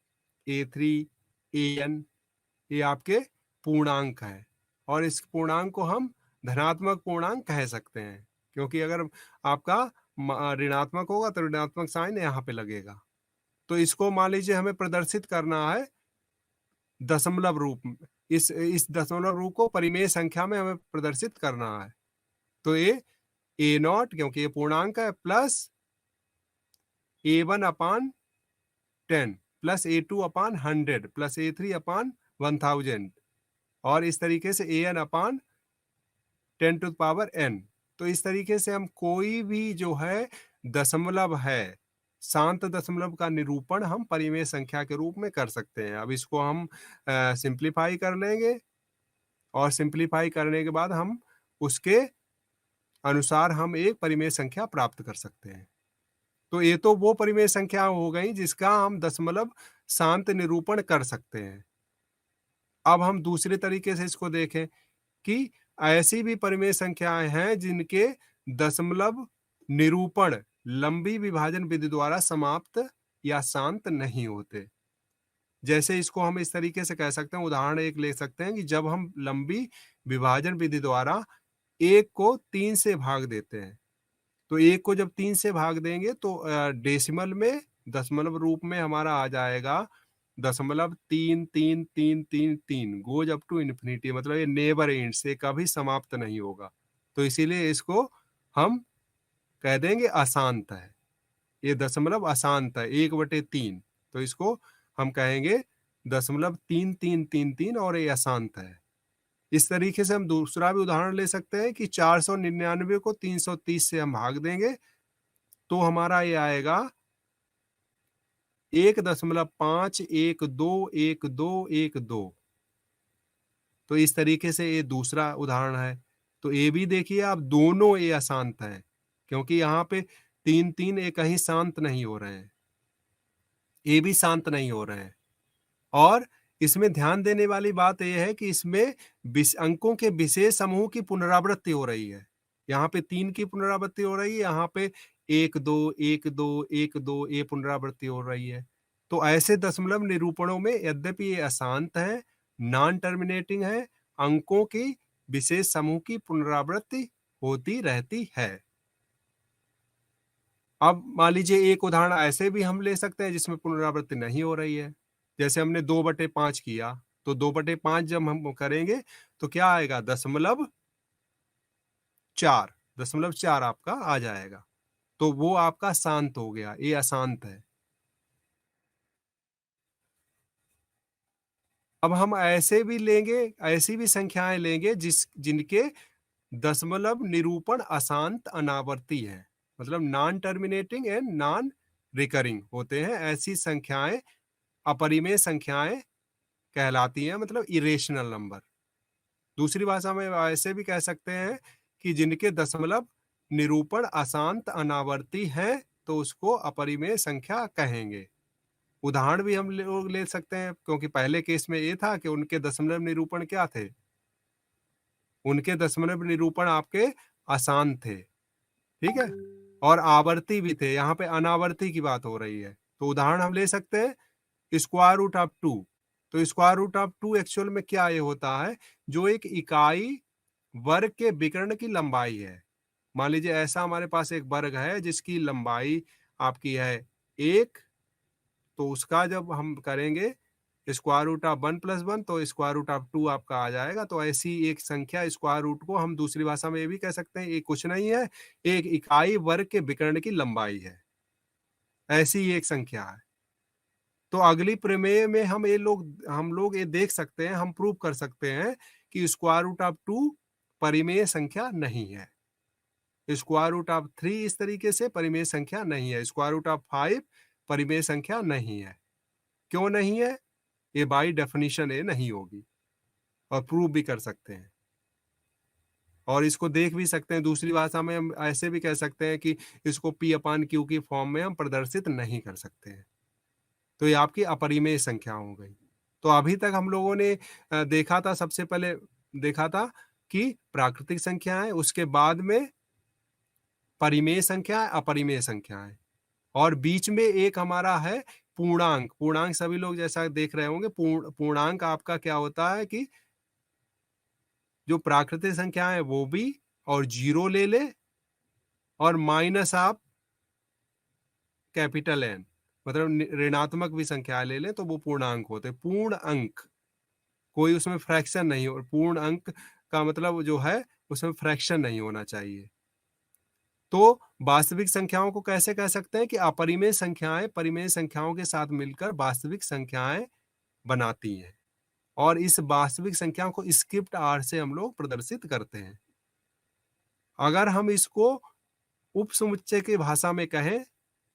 A: A3 AN, ये आपके पूर्णांक है, और इस पूर्णांक को हम धनात्मक पूर्णांक कह सकते हैं, क्योंकि अगर आपका ऋणात्मक होगा तो ऋणात्मक साइन यहाँ पे लगेगा। तो इसको मान लीजिए हमें प्रदर्शित करना है दशमलव रूप में, इस दशमलव रूप को परिमेय संख्या में हमें प्रदर्शित करना है। तो ये A0, क्योंकि ये पूर्णांक है, plus A1/10 plus A2/100 plus A3/1000 और इस तरीके से AN/10⁻n। तो इस तरीके से हम कोई भी जो है दशमलव है, शांत दशमलव का निरूपण हम परिमेय संख्या के रूप में कर सकते हैं। अब इसको हम सिंप्लीफाई कर लेंगे, और सिंप्लीफाई करने के बाद हम उसके अनुसार हम एक परिमेय संख्या प्राप्त कर सकते हैं। तो ये तो वो परिमेय संख्या हो गई जिसका हम दशमलव शांत निरूपण कर सकते हैं। अब हम दूसरे तरीके से इसको देखें कि ऐसी भी परिमेय संख्याएं हैं जिनके दशमलव निरूपण लंबी विभाजन विधि द्वारा समाप्त या शांत नहीं होते। जैसे इसको हम इस तरीके से कह सकते हैं, उदाहरण एक ले सकते हैं कि जब हम लंबी विभाजन विधि द्वारा एक को 3 से भाग देते हैं, तो एक को जब 3 से भाग देंगे तो डेसिमल में दशमलव रूप में हमारा आ जाएगा 0.333333 गोज अप टू इन्फिनिटी, मतलब ये नेवर एंड से कभी समाप्त नहीं होगा। तो इसीलिए इसको हम कह देंगे अशांत है, ये दशमलव अशांत है 1/3। तो इसको हम कहेंगे 0.3333 और ये अशांत है। इस तरीके से हम दूसरा भी उदाहरण ले सकते हैं कि 499 को 330 से हम भाग देंगे तो हमारा ये आएगा 1.5121212। तो इस तरीके से ये दूसरा उदाहरण है। तो ये भी देखिए आप, दोनों ये अशांत है, क्योंकि यहाँ पे 3 3 ये कहीं शांत नहीं हो रहे हैं, ये भी शांत नहीं हो रहे हैं। और इसमें ध्यान देने वाली बात यह है कि इसमें अंकों के विशेष समूह की पुनरावृत्ति हो रही है। यहाँ पे 3 की पुनरावृत्ति हो रही है, यहाँ पे 1 2 1 2 1 2 ये पुनरावृत्ति हो रही है। तो ऐसे दशमलव निरूपणों में यद्यपि ये अशांत है, नॉन टर्मिनेटिंग है, अंकों की विशेष समूह की पुनरावृत्ति होती रहती है। अब मान लीजिए एक उदाहरण ऐसे भी हम ले सकते हैं जिसमें पुनरावृत्ति नहीं हो रही है। जैसे हमने 2/5 किया, तो 2/5 जब हम करेंगे तो क्या आएगा, 0.4 0.4 आपका आ जाएगा। तो वो आपका शांत हो गया, ये अशांत है। अब हम ऐसे भी लेंगे, ऐसी भी संख्याएं लेंगे जिनके दशमलव निरूपण अशांत अनावर्ती है, मतलब non terminating and non recurring होते हैं। ऐसी संख्याएं अपरिमेय संख्याएं कहलाती हैं, मतलब इरेशनल नंबर। दूसरी भाषा में ऐसे भी कह सकते हैं कि जिनके दशमलव निरूपण अशांत अनावर्ती है तो उसको अपरिमेय संख्या कहेंगे। उदाहरण भी हम लोग ले सकते हैं, क्योंकि पहले केस में ये था कि उनके दशमलव निरूपण क्या थे, उनके दशमलव निरूपण आपके अशांत थे, ठीक है, और आवर्ती भी थे। यहाँ पे अनावर्ती की बात हो रही है, तो उदाहरण हम ले सकते हैं स्क्वायर रूट ऑफ 2। तो स्क्वायर रूट ऑफ 2 एक्चुअल में क्या ये होता है, जो एक इकाई वर्ग के विकर्ण की लंबाई है। मान लीजिए ऐसा हमारे पास एक वर्ग है जिसकी लंबाई आपकी है 1, तो उसका जब हम करेंगे स्क्वायर रूट ऑफ 1+1 तो स्क्वायर रूट ऑफ 2 आपका आ जाएगा। तो ऐसी एक संख्या स्क्वायर रूट को हम दूसरी भाषा में ये भी कह सकते हैं, ये कुछ नहीं है, एक इकाई वर्ग के विकर्ण की लंबाई है, ऐसी एक संख्या है। तो अगली प्रमेय में हम लोग ये देख सकते हैं, हम प्रूव कर सकते हैं कि स्क्वायर रूट ऑफ 2 परिमेय संख्या नहीं है, स्क्वायर रूट ऑफ 3 इस तरीके से परिमेय संख्या नहीं है, स्क्वायर रूट ऑफ 5 परिमेय संख्या नहीं है। क्यों नहीं है, ये बाई डेफिनेशन ये नहीं होगी, और प्रूव भी कर सकते हैं, और इसको देख भी सकते हैं। दूसरी भाषा में हम ऐसे भी कह सकते हैं कि इसको P/Q की फॉर्म में हम प्रदर्शित नहीं कर सकते हैं। तो ये आपकी अपरिमेय संख्या हो गई। तो अभी तक हम लोगों ने देखा था, सबसे पहले देखा था कि प्राकृतिक संख्याएं, उसके बाद में परिमेय संख्याएं, अपरिमेय संख्याएं, और बीच में एक हमारा है पूर्णांक। पूर्णांक सभी लोग जैसा देख रहे होंगे, पूर्णांक आपका क्या होता है कि जो प्राकृतिक संख्या है वो भी, और 0 ले ले, और माइनस आप कैपिटल N, मतलब ऋणात्मक भी संख्या ले लें तो वो पूर्णांक होते हैं। पूर्ण अंक, कोई उसमें फ्रैक्शन नहीं हो, पूर्ण अंक का मतलब जो है उसमें फ्रैक्शन नहीं होना चाहिए। तो वास्तविक संख्याओं को कैसे कह सकते हैं कि अपरिमेय संख्याएं परिमेय संख्याओं के साथ मिलकर वास्तविक संख्याएं बनाती हैं, और इस वास्तविक संख्याओं को स्क्रिप्ट R से हम लोग प्रदर्शित करते हैं। अगर हम इसको उपसमुच्चय की भाषा में कहें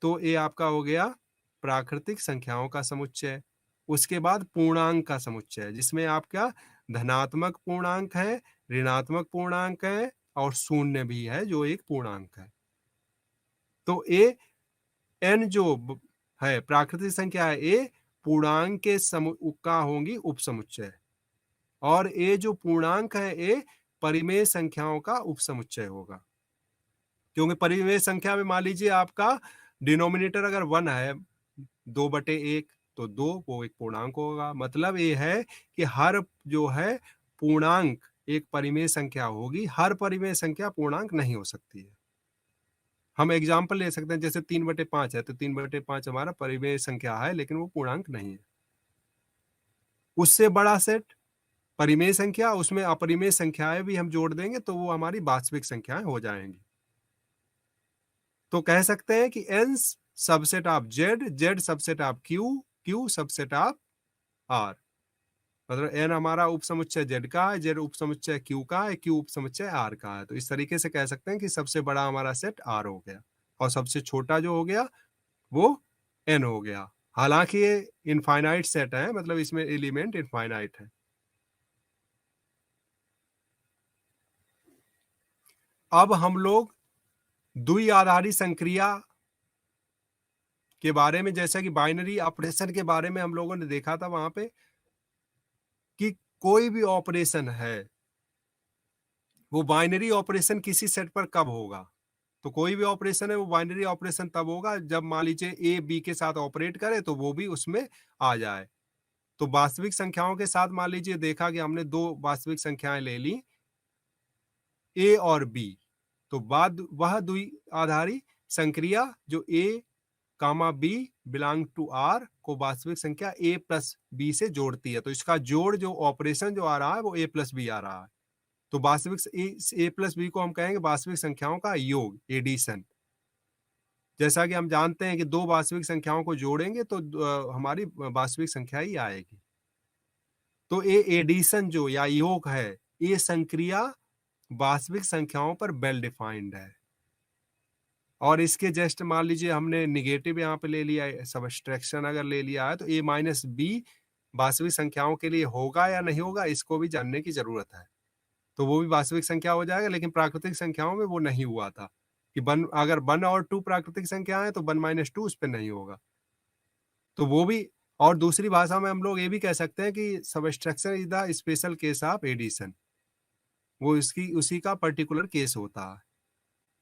A: तो ये आपका हो गया प्राकृतिक संख्याओं का समुच्चय, उसके बाद पूर्णांक का समुच्चय, जिसमें आपका धनात्मक पूर्णांक है, ऋणात्मक पूर्णांक है, और शून्य भी है जो एक पूर्णांक है। तो ए एन जो है प्राकृतिक संख्या है, ए पूर्णांक के का होंगी उपसमुच्चय, और ए जो पूर्णांक है ए परिमेय संख्याओं का उपसमुच्चय होगा। क्योंकि परिमेय संख्या में मान लीजिए आपका डिनोमिनेटर अगर 1 है, 2/1, तो 2 वो एक पूर्णांक होगा। मतलब ये है कि हर जो है पूर्णांक एक परिमेय संख्या होगी, हर परिमेय संख्या पूर्णांक नहीं हो सकती है। हम एग्जाम्पल ले सकते हैं, जैसे 3/5 है, तो 3/5 हमारा परिमेय संख्या है, लेकिन वो पूर्णांक नहीं है। उससे बड़ा सेट परिमेय संख्या, उसमें अपरिमेय संख्याएं भी हम जोड़ देंगे तो वो हमारी वास्तविक संख्याएं हो जाएंगी। तो कह सकते हैं कि n subset of z, z subset of q, q subset of r। मतलब n हमारा उपसमुच्चय z का है, z उपसमुच्चय q का है, q उपसमुच्चय r का है। तो इस तरीके से कह सकते हैं कि सबसे बड़ा हमारा सेट r हो गया और सबसे छोटा जो हो गया वो n हो गया। हालांकि ये इनफाइनाइट सेट है, मतलब इसमें एलिमेंट इनफाइनाइट है। अब हम लोग द्विआधारी संक्रिया के बारे में, जैसा कि बाइनरी ऑपरेशन के बारे में हम लोगों ने देखा था वहां पे कि कोई भी ऑपरेशन है वो बाइनरी ऑपरेशन किसी सेट पर कब होगा। तो कोई भी ऑपरेशन है वो बाइनरी ऑपरेशन तब होगा जब मान लीजिए ए बी के साथ ऑपरेट करे तो वो भी उसमें आ जाए। तो वास्तविक संख्याओं के साथ मान लीजिए देखा कि हमने दो वास्तविक संख्याएं ले ली ए और बी, तो बाद वह द्विआधारी संक्रिया जो ए कामा बी बिलोंग टू आर को वास्तविक संख्या ए प्लस बी से जोड़ती है। तो इसका जोड़ जो ऑपरेशन जो आ रहा है वो ए प्लस बी आ रहा है। तो वास्तविक ए प्लस बी को हम कहेंगे वास्तविक संख्याओं का योग, एडिशन। जैसा कि हम जानते हैं कि दो वास्तविक संख्याओं को जोड़ेंगे तो हमारी वास्तविक संख्या ही आएगी। तो ये एडिशन जो या योग है, ये संक्रिया वास्तविक संख्याओं पर वेल डिफाइंड है। और इसके जस्ट मान लीजिए हमने निगेटिव यहाँ पे ले लिया है, सबट्रैक्शन अगर ले लिया है तो a माइनस बी वास्तविक संख्याओं के लिए होगा या नहीं होगा, इसको भी जानने की जरूरत है। तो वो भी वास्तविक संख्या हो जाएगा, लेकिन प्राकृतिक संख्याओं में वो नहीं हुआ था कि अगर 1 और 2 प्राकृतिक संख्या है तो 1 माइनस 2 उस पर नहीं होगा। तो वो भी, और दूसरी भाषा में हम लोग ये भी कह सकते हैं कि subtraction is the special case of addition, वो इसकी उसी का पर्टिकुलर केस होता है।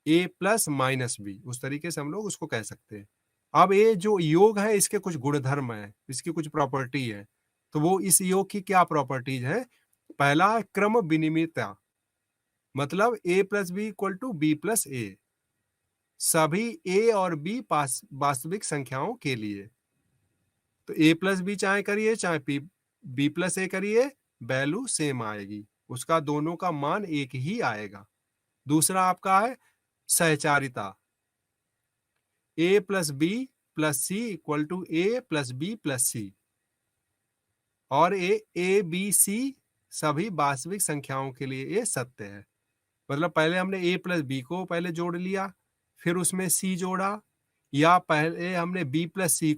A: ए प्लस माइनस बी, उस तरीके से हम लोग उसको कह सकते हैं। अब ये जो योग है इसके कुछ गुणधर्म है, इसकी कुछ प्रॉपर्टी है। तो वो इस योग की क्या प्रॉपर्टीज है? पहला है क्रम विनिमयता, मतलब a plus b equal to b plus a, सभी ए और बी वास्तविक संख्याओं के लिए। तो ए प्लस बी चाहे करिए चाहे बी प्लस ए करिए, वैल्यू सेम आएगी, उसका दोनों का मान एक ही आएगा। दूसरा आपका है सहचारिता, a plus b plus c equal to a plus b plus c, और ए बी सी सभी वास्तविक संख्याओं के लिए ये सत्य है। मतलब पहले हमने ए प्लस बी को पहले जोड़ लिया, फिर उसमें सी जोड़ा, या पहले हमने बी प्लस सी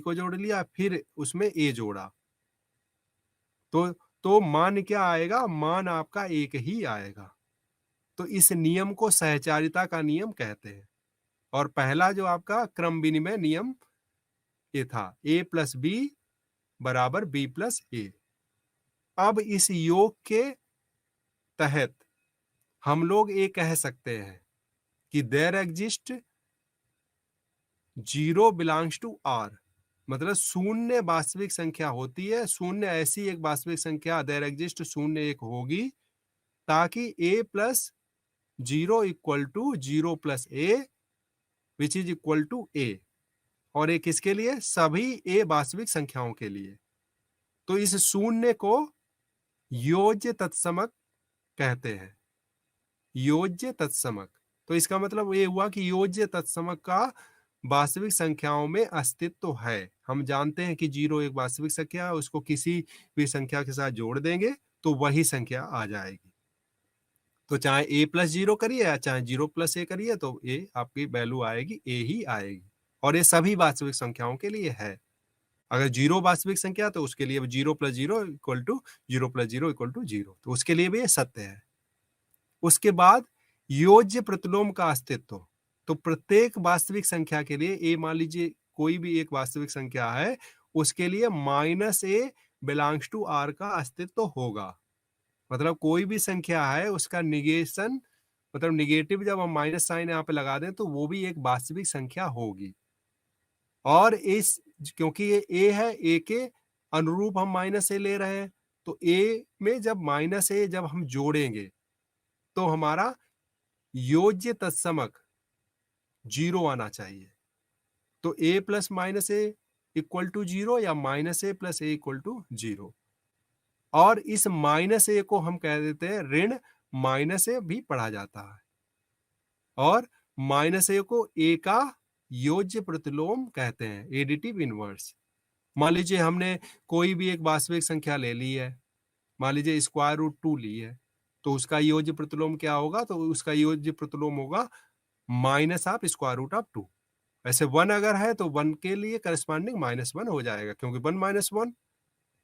A: को जोड़ लिया, फिर उसमें ए जोड़ा, तो मान क्या आएगा? मान आपका एक ही आएगा। तो इस नियम को सहचारिता का नियम कहते हैं। और पहला जो आपका क्रम विनिमय नियम ये था, ए प्लस बी बराबर बी प्लस ए। अब इस योग के तहत हम लोग ये कह सकते हैं कि there exist zero belongs to R, मतलब शून्य वास्तविक संख्या होती है। शून्य ऐसी एक वास्तविक संख्या देयर एग्जिस्ट शून्य एक होगी ताकि a plus zero equal to zero plus a which is equal to a, और एक किसके लिए? सभी ए वास्तविक संख्याओं के लिए। तो इस शून्य को योज्य तत्समक कहते हैं, योज्य तत्समक। तो इसका मतलब ये हुआ कि योज्य तत्समक का वास्तविक संख्याओं में अस्तित्व है। हम जानते हैं कि जीरो एक वास्तविक संख्या है, उसको किसी भी संख्या के साथ जोड़ देंगे तो वही संख्या आ जाएगी। तो चाहे ए प्लस जीरो करिए या चाहे जीरो प्लस ए करिए, तो ए आपकी वैल्यू आएगी, ए ही आएगी। और ये सभी वास्तविक संख्याओं के लिए है। अगर जीरो वास्तविक संख्या तो उसके लिए zero plus zero equal to zero plus zero equal to zero, तो उसके लिए भी ये सत्य है। उसके बाद योज्य प्रतिलोम का अस्तित्व। तो प्रत्येक वास्तविक संख्या के लिए, ए मान लीजिए कोई भी एक वास्तविक संख्या है, उसके लिए minus A belongs to R का अस्तित्व होगा। मतलब कोई भी संख्या है उसका निगेशन, मतलब निगेटिव जब हम माइनस साइन यहाँ पे लगा दें तो वो भी एक वास्तविक संख्या होगी। और इस क्योंकि ये ए है, ए के अनुरूप हम माइनस ए ले रहे हैं, तो ए में जब माइनस ए जब हम जोड़ेंगे तो हमारा योज्य तत्समक जीरो आना चाहिए। तो a plus minus a equal to zero या minus a plus a equal to zero. और इस माइनस ए को हम कह देते हैं ऋण माइनस ए भी पढ़ा जाता है। और माइनस ए को ए का योज्य प्रतिलोम कहते हैं, एडिटिव इनवर्स। मान लीजिए हमने कोई भी एक वास्तविक संख्या ले ली है, मान लीजिए स्क्वायर रूट 2 ली है, तो उसका योज्य प्रतिलोम क्या होगा? तो उसका योज्य प्रतिलोम होगा minus of square root of 2। वैसे 1 अगर है तो 1 के लिए करस्पॉन्डिंग -1 हो जाएगा, क्योंकि 1 - 1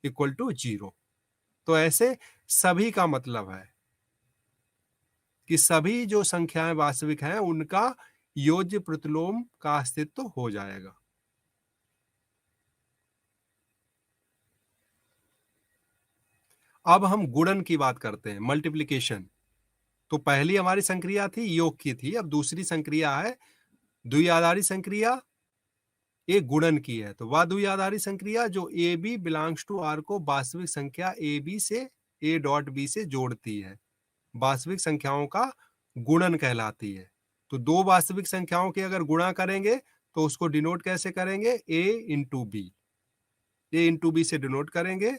A: इक्वल टू 0। तो ऐसे सभी का मतलब है कि सभी जो संख्याएं वास्तविक हैं उनका योज्य प्रतिलोम का अस्तित्व हो जाएगा। अब हम गुणन की बात करते हैं, मल्टीप्लिकेशन। तो पहली हमारी संक्रिया थी योग की थी, अब दूसरी संक्रिया है द्विआधारी संक्रिया, ये गुणन की है। तो वह द्विआधारी संक्रिया जो A B belongs to R को वास्तविक संख्या ए बी से ए डॉट बी से जोड़ती है, वास्तविक संख्याओं का गुणन कहलाती है। तो दो वास्तविक संख्याओं के अगर गुणा करेंगे तो उसको डिनोट कैसे करेंगे? ए इंटू बी, ए इंटू बी से डिनोट करेंगे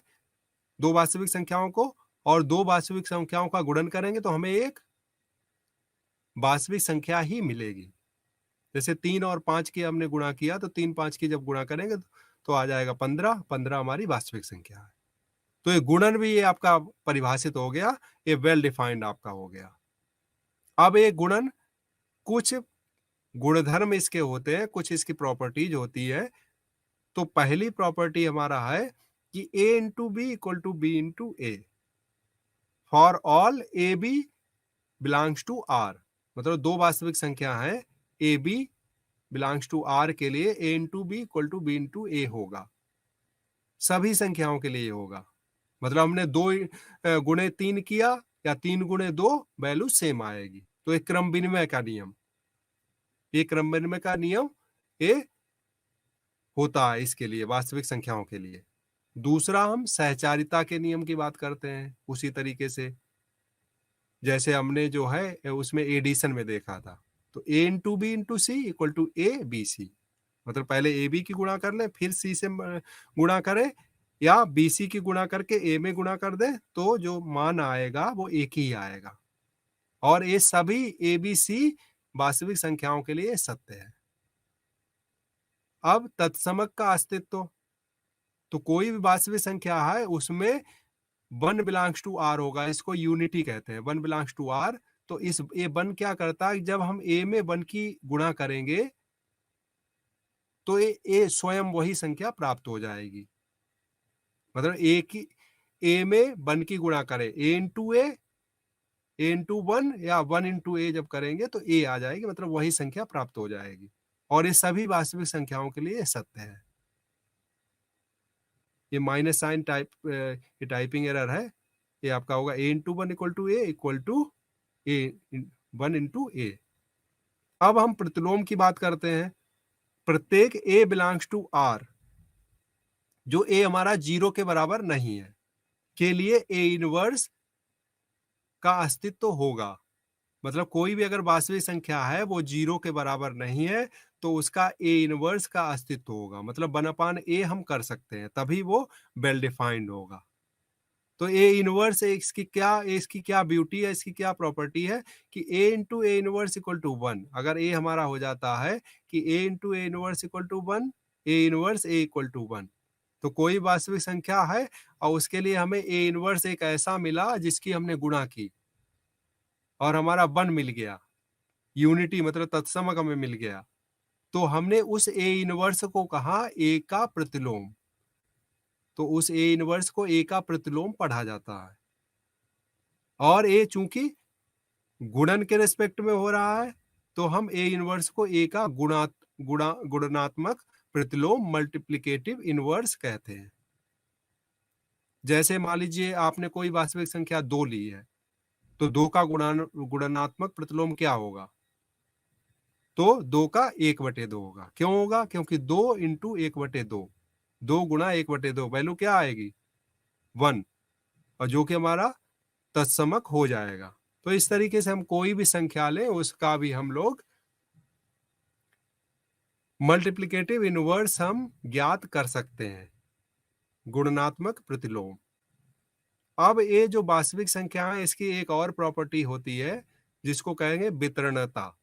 A: दो वास्तविक संख्याओं को, और दो वास्तविक संख्याओं का गुणन करेंगे तो हमें एक वास्तविक संख्या ही मिलेगी। जैसे 3 और 5 की हमने गुणा किया, तो 3 5 की जब गुणा करेंगे तो आ जाएगा 15, 15 हमारी वास्तविक संख्या है। तो ये गुणन भी ये आपका परिभाषित हो गया, ये वेल डिफाइंड आपका हो गया। अब ये गुणन कुछ गुणधर्म इसके होते हैं, कुछ इसकी प्रॉपर्टीज होती है। तो पहली प्रॉपर्टी हमारा है कि a into b equal to b into a for all a B belongs to R. मतलब दो वास्तविक संख्या है a B belongs to R के लिए a into b equal to b into a होगा, सभी संख्याओं के लिए होगा। मतलब हमने 2 गुणे 3 किया या 3 गुणे 2, वैल्यू सेम आएगी। तो एक क्रम विनिमय का नियम, ये क्रम विनिमय का नियम ये होता है इसके लिए, वास्तविक संख्याओं के लिए। दूसरा हम सहचारिता के नियम की बात करते हैं, उसी तरीके से जैसे हमने जो है उसमें एडिशन में देखा था। तो a into B into C equal to A B C, मतलब पहले ए बी की गुणा कर लें, फिर सी से गुणा करें, या बी सी की गुणा करके ए में गुणा कर दें, तो जो मान आएगा वो एक ही आएगा। और ये सभी ए बी सी वास्तविक संख्याओं के लिए सत्य है। अब तत्समक का अस्तित्व, तो कोई भी वास्तविक संख्या है उसमें 1 बिलोंग्स टू आर होगा, इसको यूनिटी कहते हैं, 1 बिलोंग्स टू आर। तो इस ए 1 क्या करता है, जब हम ए में 1 की गुणा करेंगे तो ए स्वयं वही संख्या प्राप्त हो जाएगी। मतलब ए की ए में 1 की गुणा करें, ए इंटू ए इंटू 1 या 1 इंटू ए जब करेंगे तो ए आ जाएगी, मतलब वही संख्या प्राप्त हो जाएगी। और ये सभी वास्तविक संख्याओं के लिए सत्य है। ये माइनस साइन ये टाइपिंग एरर है, ये आपका होगा a into 1 equal to a equal to a 1 into a. अब हम प्रतिलोम की बात करते हैं। प्रत्येक ए बिलोंग्स टू आर, जो ए हमारा 0 के बराबर नहीं है, के लिए ए इनवर्स का अस्तित्व होगा। मतलब कोई भी अगर वास्तविक संख्या है वो 0 के बराबर नहीं है तो उसका ए इनवर्स का अस्तित्व होगा। मतलब 1/a हम कर सकते हैं, तभी वो वेल डिफाइंड होगा। तो ए इनवर्स इसकी क्या ब्यूटी है, इसकी क्या प्रॉपर्टी है कि a into a inverse equal to 1। अगर ए हमारा हो जाता है कि a into a inverse equal to 1, a inverse a equal to 1, तो कोई वास्तविक संख्या है और उसके लिए हमें ए इनवर्स एक ऐसा मिला जिसकी हमने गुणा की और हमारा 1 मिल गया, यूनिटी मतलब तत्समक हमें मिल गया, तो हमने उस ए इनवर्स को कहा ए का प्रतिलोम। तो उस ए इनवर्स को ए का प्रतिलोम पढ़ा जाता है। और ए चूंकि गुणन के रेस्पेक्ट में हो रहा है तो हम ए इनवर्स को ए का गुणात्मक प्रतिलोम मल्टीप्लिकेटिव इनवर्स कहते हैं। जैसे मान लीजिए आपने कोई वास्तविक संख्या 2 ली है, तो 2 का गुणात्मक प्रतिलोम क्या होगा? तो 2 का 1/2 होगा। क्यों होगा? क्योंकि 2 इंटू 1/2, 2 गुणा 1/2, वैल्यू क्या आएगी? 1, और जो कि हमारा तत्समक हो जाएगा। तो इस तरीके से हम कोई भी संख्या लें उसका भी हम लोग मल्टीप्लिकेटिव इनवर्स हम ज्ञात कर सकते हैं, गुणनात्मक प्रतिलोम। अब ये जो वास्तविक संख्या है इसकी एक और प्रॉपर्टी होती है जिसको कहेंगे वितरणता,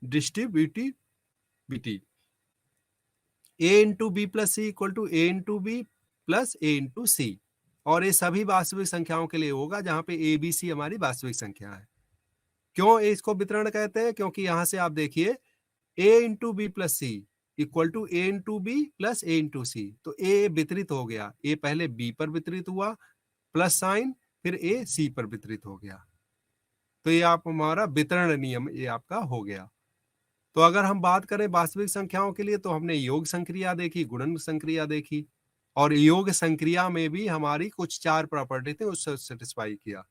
A: distributivity. A into b plus c equal to a into b plus a into c, और ये सभी वास्तविक संख्याओं के लिए होगा जहां पे ए बी सी हमारी वास्तविक संख्या है। क्यों इसको वितरण कहते हैं? क्योंकि यहां से आप देखिए a into b plus c equal to a into b plus a into c, तो ए वितरित हो गया, ए पहले बी पर वितरित हुआ प्लस साइन, फिर ए सी पर वितरित हो गया। तो ये आप हमारा वितरण नियम ये आपका हो गया। तो अगर हम बात करें वास्तविक संख्याओं के लिए, तो हमने योग संक्रिया देखी, गुणन संक्रिया देखी, और योग संक्रिया में भी हमारी कुछ 4 प्रॉपर्टी थी, उससे सेटिस्फाई किया,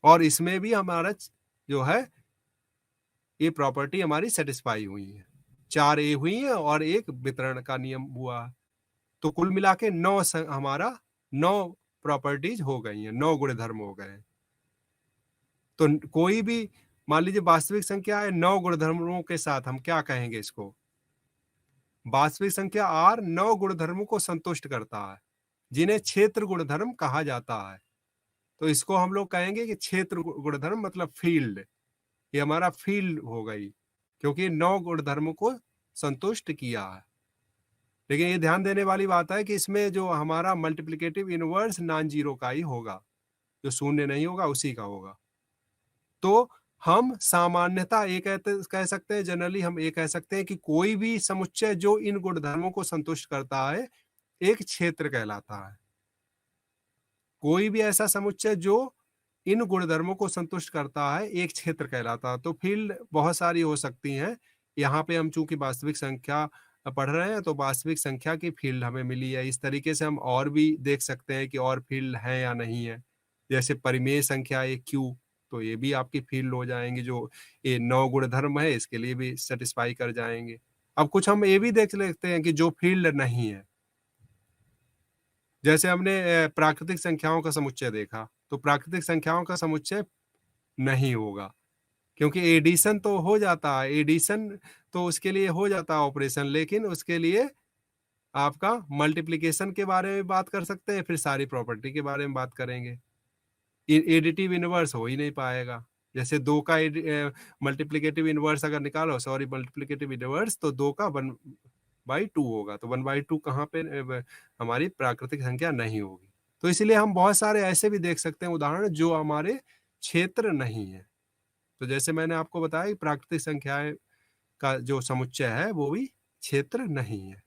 A: और इसमें भी हमारा जो है ये प्रॉपर्टी हमारी सेटिस्फाई हुई है। 4 ए हुई है और एक वितरण का नियम हुआ। तो कुल मिला के 9 हमारा 9 प्रॉपर्टीज हो गई हैं, 9 गुणधर्म हो गए। तो कोई भी मान लीजिए वास्तविक संख्या है 9 गुणधर्मों के साथ, हम क्या कहेंगे इसको? वास्तविक संख्या आर 9 गुणधर्मों को संतुष्ट करता है, जिन्हें क्षेत्र गुणधर्म कहा जाता है। तो इसको हम लोग कहेंगे कि क्षेत्र गुणधर्म मतलब फील्ड, ये हमारा फील्ड हो गई, क्योंकि 9 गुणधर्मों को संतुष्ट किया है। लेकिन ये ध्यान देने वाली बात है कि इसमें जो हमारा मल्टीप्लिकेटिव इनवर्स नॉन जीरो का ही होगा, जो शून्य नहीं होगा उसी का होगा। तो हम सामान्यता ये कह सकते हैं, जनरली हम ये कह सकते हैं कि कोई भी समुच्चय जो इन गुणधर्मों को संतुष्ट करता है एक क्षेत्र कहलाता है। कोई भी ऐसा समुच्चय जो इन गुणधर्मों को संतुष्ट करता है एक क्षेत्र कहलाता है। तो फील्ड बहुत सारी हो सकती हैं। यहाँ पे हम चूंकि वास्तविक संख्या पढ़ रहे हैं तो वास्तविक संख्या की फील्ड हमें मिली है। इस तरीके से हम और भी देख सकते हैं कि और फील्ड है या नहीं है। जैसे परिमेय संख्या एक क्यू, तो ये भी आपकी फील्ड हो जाएंगे, जो ये 9 गुणधर्म है इसके लिए भी सेटिस्फाई कर जाएंगे। अब कुछ हम ये भी देख लेते हैं कि जो फील्ड नहीं है, जैसे हमने प्राकृतिक संख्याओं का समुच्चय देखा, तो प्राकृतिक संख्याओं का समुच्चय नहीं होगा, क्योंकि एडिशन तो हो जाता है, एडिशन तो उसके लिए हो जाता है ऑपरेशन, लेकिन उसके लिए आपका मल्टीप्लिकेशन के बारे में बात कर सकते हैं, फिर सारी प्रॉपर्टी के बारे में बात करेंगे। एडिटिव इनवर्स हो ही नहीं पाएगा। जैसे 2 का मल्टीप्लिकेटिव इनवर्स अगर निकालो, सॉरी मल्टीप्लिकेटिव इनवर्स, तो 2 का 1/2 होगा, तो 1/2 कहाँ पे हमारी प्राकृतिक संख्या नहीं होगी। तो इसलिए हम बहुत सारे ऐसे भी देख सकते हैं उदाहरण जो हमारे क्षेत्र नहीं है। तो जैसे मैंने आपको बताया कि प्राकृतिक संख्याएं का जो समुच्चय है वो भी क्षेत्र नहीं है।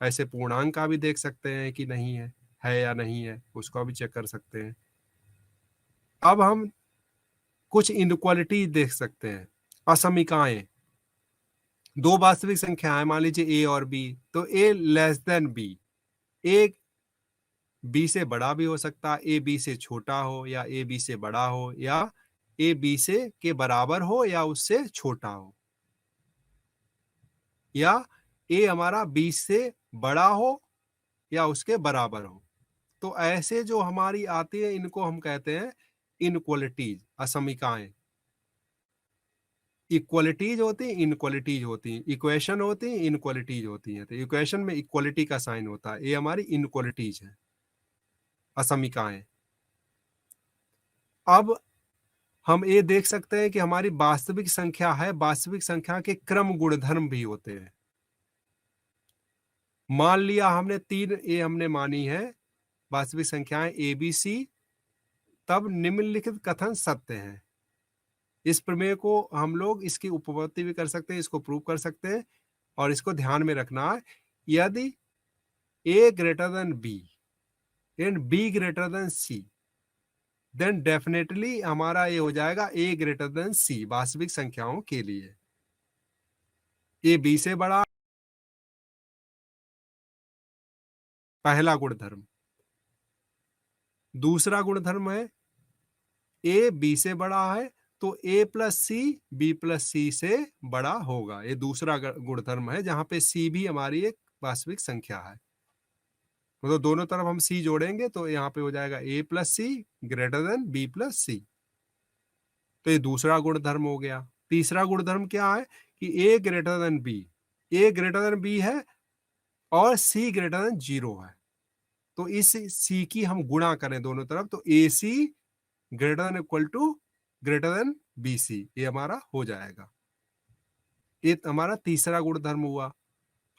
A: ऐसे पूर्णांक का भी देख सकते हैं कि नहीं है या नहीं है, उसको भी चेक कर सकते हैं। अब हम कुछ इनक्वालिटी देख सकते हैं, असमिकाएं। 2 वास्तविक संख्याएं मान लीजिए a और b, तो a less than b, a b से बड़ा भी हो सकता है, a b से छोटा हो, या a b से बड़ा हो, या a b से के बराबर हो या उससे छोटा हो, या a हमारा b से बड़ा हो या उसके बराबर हो। तो ऐसे जो हमारी आती है इनको हम कहते हैं इनक्वालिटीज, असमिकाएं। इक्वलिटीज होती हैं, इनक्वालिटीज होती हैं, इक्वेशन होती हैं, इनक्वालिटीज होती हैं। तो इक्वेशन में इक्वलिटी का साइन होता है, ये हमारी इनक्वालिटीज है, असमिकाएं। अब हम ये देख सकते हैं कि हमारी वास्तविक संख्या है, वास्तविक संख्या के क्रम गुणधर्म भी होते हैं। मान लिया हमने 3 ए हमने मानी है वास्तविक संख्याएं ए बी सी, तब निम्नलिखित कथन सत्य है। इस प्रमेय को हम लोग इसकी उपपत्ति भी कर सकते हैं, इसको प्रूव कर सकते हैं, और इसको ध्यान में रखना है। यदि a greater than b and b greater than c, then definitely हमारा ये हो जाएगा a ग्रेटर देन c वास्तविक संख्याओं के लिए। a b से बड़ा, पहला गुणधर्म। दूसरा गुणधर्म है a b से बड़ा है तो a plus c b plus c से बड़ा होगा। ये दूसरा गुणधर्म है, जहां पे c भी हमारी एक वास्तविक संख्या है। तो दोनों तरफ हम c जोड़ेंगे तो यहाँ पे हो जाएगा a plus c greater than b plus c. तो ये दूसरा गुणधर्म हो गया। तीसरा गुणधर्म क्या है कि a greater than b, a greater than b है और c ग्रेटर देन 0 है। तो इस c की हम गुणा करें दोनों तरफ, तो ac greater than equal to greater than bc, ये हमारा हो जाएगा। ये हमारा तीसरा गुणधर्म हुआ।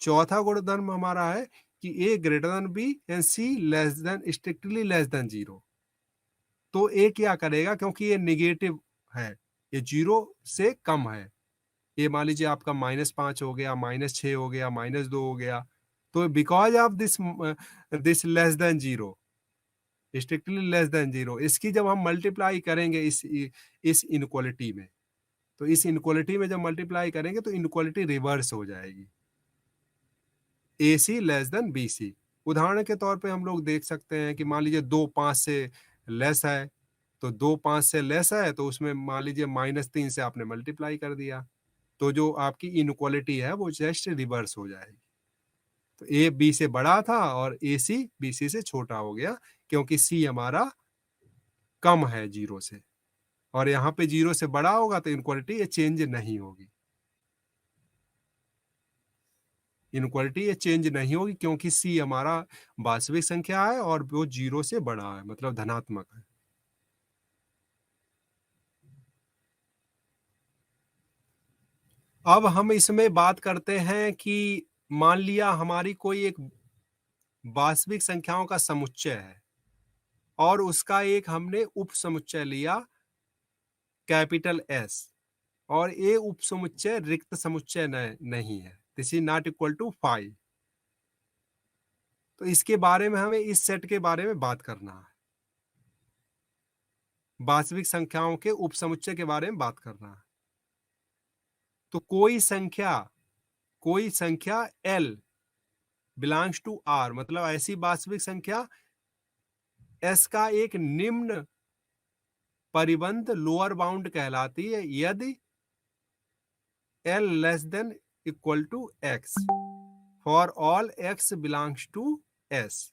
A: चौथा गुणधर्म हमारा है कि a greater than b and c less than strictly less than 0। तो ए क्या करेगा, क्योंकि ये निगेटिव है, ये 0 से कम है, ये मान लीजिए आपका -5 हो गया, -6 हो गया, -2 हो गया, तो because of this less than 0, strictly less than 0, इसकी जब हम मल्टीप्लाई करेंगे इस इनक्वालिटी में, तो इस इनक्वालिटी में जब मल्टीप्लाई करेंगे तो इनक्वालिटी रिवर्स हो जाएगी, ए सी लेस देन बी सी। उदाहरण के तौर पे हम लोग देख सकते हैं कि मान लीजिए 2 5 से लेस है, तो 2 5 से लेस है तो उसमें मान लीजिए -3 से आपने मल्टीप्लाई कर दिया, तो जो आपकी इनक्वालिटी है वो जस्ट रिवर्स हो जाएगी। तो ए बी से बड़ा था और ए सी बी सी से छोटा हो गया, क्योंकि सी हमारा कम है 0 से, और यहाँ पे 0 से बड़ा होगा तो इनक्वालिटी ये चेंज नहीं होगी, इनक्वालिटी ये चेंज नहीं होगी, क्योंकि सी हमारा वास्तविक संख्या है और वो 0 से बड़ा है, मतलब धनात्मक है। अब हम इसमें बात करते हैं कि मान लिया हमारी कोई एक वास्तविक संख्याओं का समुच्चय है और उसका एक हमने उप समुच्चय लिया कैपिटल एस, और ये उप समुच्चय रिक्त समुच्चय नहीं है, this is not equal to 5। तो इसके बारे में हमें इस सेट के बारे में बात करना है, वास्तविक संख्याओं के उप समुच्चय के बारे में बात करना है। तो कोई संख्या L बिलोंग्स टू R, मतलब ऐसी वास्तविक संख्या S का एक निम्न परिबंध लोअर बाउंड कहलाती है यदि L less than equal to X for all X belongs to S।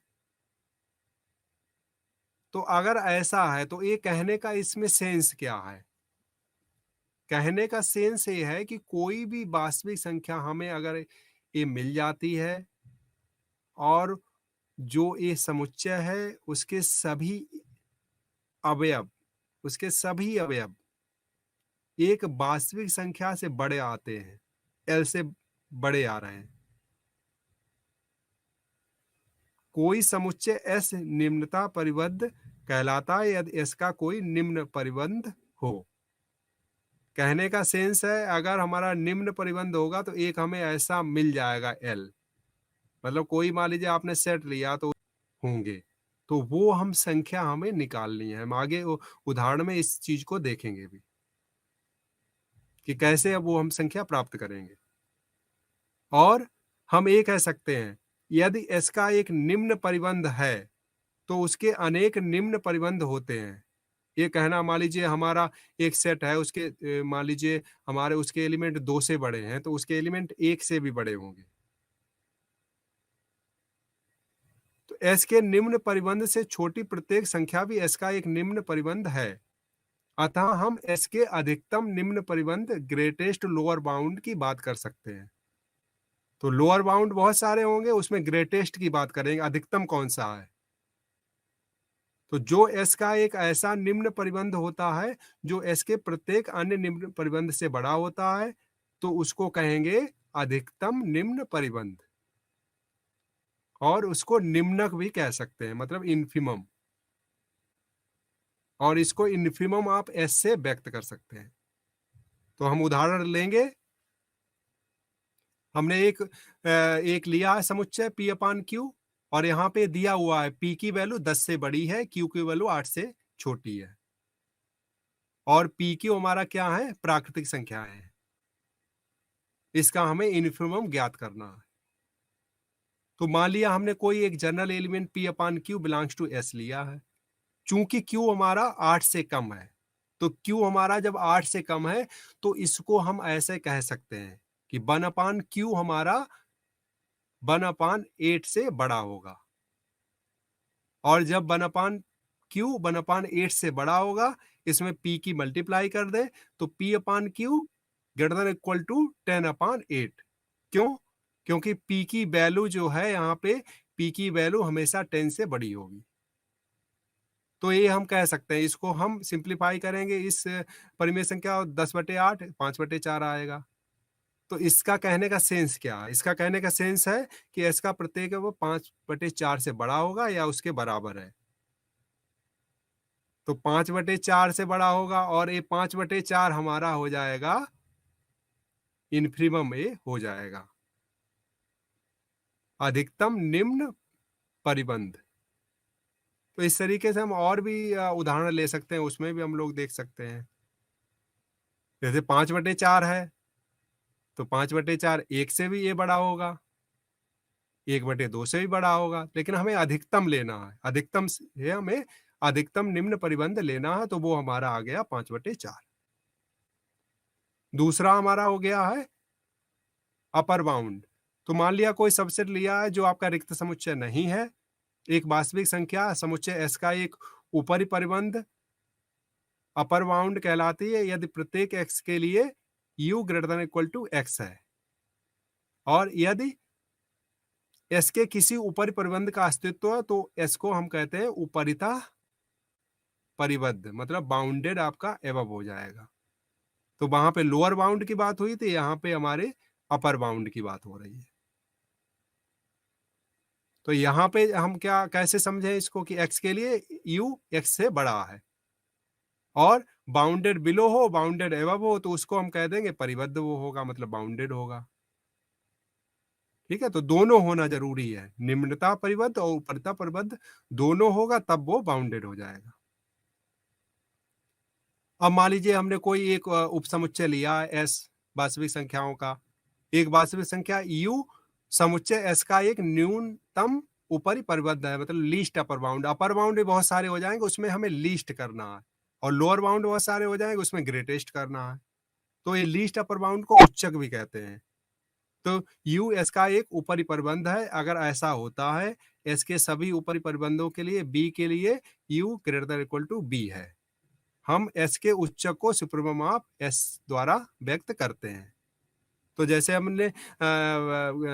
A: तो अगर ऐसा है तो ये कहने का इसमें सेंस क्या है? कहने का सेंस ये है कि कोई भी वास्तविक संख्या हमें अगर ये मिल जाती है और जो ये समुच्चय है अवयव उसके सभी अवयव एक वास्तविक संख्या से बड़े आते हैं, एल से बड़े आ रहे हैं, कोई समुच्चय एस निम्नता परिबद्ध कहलाता है यदि एस का कोई निम्न परिबंध हो। कहने का सेंस है अगर हमारा निम्न परिबंध होगा तो एक हमें ऐसा मिल जाएगा एल, मतलब कोई मान लीजिए आपने सेट लिया तो होंगे, तो वो हम संख्या हमें निकालनी है। हम आगे उदाहरण में इस चीज को देखेंगे भी कि कैसे अब वो हम संख्या प्राप्त करेंगे। और हम ये कह सकते हैं यदि एस का एक निम्न परिबंध है तो उसके अनेक निम्न परिबंध होते हैं। ये कहना, मान लीजिए हमारा एक सेट है, उसके मान लीजिए हमारे उसके एलिमेंट 2 से बड़े हैं तो उसके एलिमेंट 1 से भी बड़े होंगे। तो एस के निम्न परिबंध से छोटी प्रत्येक संख्या भी एस का एक निम्न परिबंध है। अतः हम एस के अधिकतम निम्न परिबंध ग्रेटेस्ट लोअर बाउंड की बात कर सकते हैं। तो लोअर बाउंड बहुत सारे होंगे, उसमें ग्रेटेस्ट की बात करेंगे, अधिकतम कौन सा है। तो जो एस का एक ऐसा निम्न परिबंध होता है जो एस के प्रत्येक अन्य निम्न परिबंध से बड़ा होता है तो उसको कहेंगे अधिकतम निम्न परिबंध, और उसको निम्नक भी कह सकते हैं, मतलब इन्फिमम। और इसको इन्फिमम आप एस से व्यक्त कर सकते हैं। तो हम उदाहरण लेंगे। हमने एक लिया है समुच्चय P अपान Q, और यहाँ पे दिया हुआ है P की वैल्यू 10 से बड़ी है, Q की वैल्यू 8 से छोटी है, और PQ हमारा क्या है, प्राकृतिक संख्या है। इसका हमें इन्फिमम ज्ञात करना है। तो मान लिया हमने कोई एक general element P upon Q belongs to S लिया है। चूंकि Q हमारा 8 से कम है, तो Q हमारा जब 8 से कम है तो इसको हम ऐसे कह सकते हैं कि 1 अपान Q हमारा 1 अपान 8 से बड़ा होगा, और जब 1 अपान Q 1 अपान 8 से बड़ा होगा, इसमें P की मल्टीप्लाई कर दे तो P upon Q greater than equal to 10 upon 8। क्यों? क्योंकि P की वैल्यू जो है यहाँ पे P की वैल्यू हमेशा 10 से बड़ी होगी। तो ये हम कह सकते हैं, इसको हम सिंप्लीफाई करेंगे, इस परिमेय संख्या 10/8 5/4 आएगा। तो इसका कहने का सेंस क्या है? इसका कहने का सेंस है कि s का प्रत्येक है वो 5/4 से बड़ा होगा या उसके बराबर है। तो 5/4 से बड़ा होगा और ये 5/4 हमारा हो जाएगा इन्फिमम ए हो जाएगा, अधिकतम निम्न परिबंध। तो इस तरीके से हम और भी उदाहरण ले सकते हैं, उसमें भी हम लोग देख सकते हैं। जैसे 5/4 है तो 5/4 1 से भी ये बड़ा होगा, 1/2 से भी बड़ा होगा, लेकिन हमें अधिकतम लेना है, अधिकतम से हमें अधिकतम निम्न परिबंध लेना है, तो वो हमारा आ गया 5/4। दूसरा हमारा हो गया है अपर बाउंड। तो मान लिया कोई सबसेट लिया है जो आपका रिक्त समुच्चय नहीं है, एक वास्तविक संख्या समुच्चय S का एक ऊपरी परिबंध अपर बाउंड कहलाती है यदि प्रत्येक x के लिए u > x है, और यदि S के किसी ऊपरी परिबंध का अस्तित्व है तो S को हम कहते हैं उपरितः परिबद्ध, मतलब बाउंडेड आपका एबव हो जाएगा। तो वहां पे लोअर बाउंड की बात हुई थी, यहाँ पे हमारे अपर बाउंड की बात हो रही है। तो यहाँ पे हम क्या कैसे समझें इसको कि x के लिए u x से बड़ा है और बाउंडेड बिलो हो बाउंडेड एबव हो तो उसको हम कह देंगे परिबद्ध वो होगा, मतलब बाउंडेड होगा। ठीक है, तो दोनों होना जरूरी है, निम्नता परिबद्ध और उपरता परिबद्ध दोनों होगा तब वो बाउंडेड हो जाएगा। अब मान लीजिए हमने कोई एक उपसमुच्चय लिया है S वास्तविक संख्याओं का, एक वास्तविक संख्या u समुच्चय S का एक न्यूनतम ऊपरी परिबद्ध है, मतलब least upper bound. Upper bound भी बहुत सारे हो जाएंगे, उसमें हमें लीस्ट करना है, और लोअर बाउंड बहुत सारे हो जाएंगे, उसमें ग्रेटेस्ट करना है। तो ये लीस्ट अपर बाउंड को उच्चक भी कहते हैं। तो u S का एक ऊपरी परिबंध है। अगर ऐसा होता है S के सभी ऊपरी परिबंधों के लिए B के लिए u > B है, हम S के उच्चक को सुप्रीमम ऑफ S द्वारा व्यक्त करते हैं। तो जैसे हमने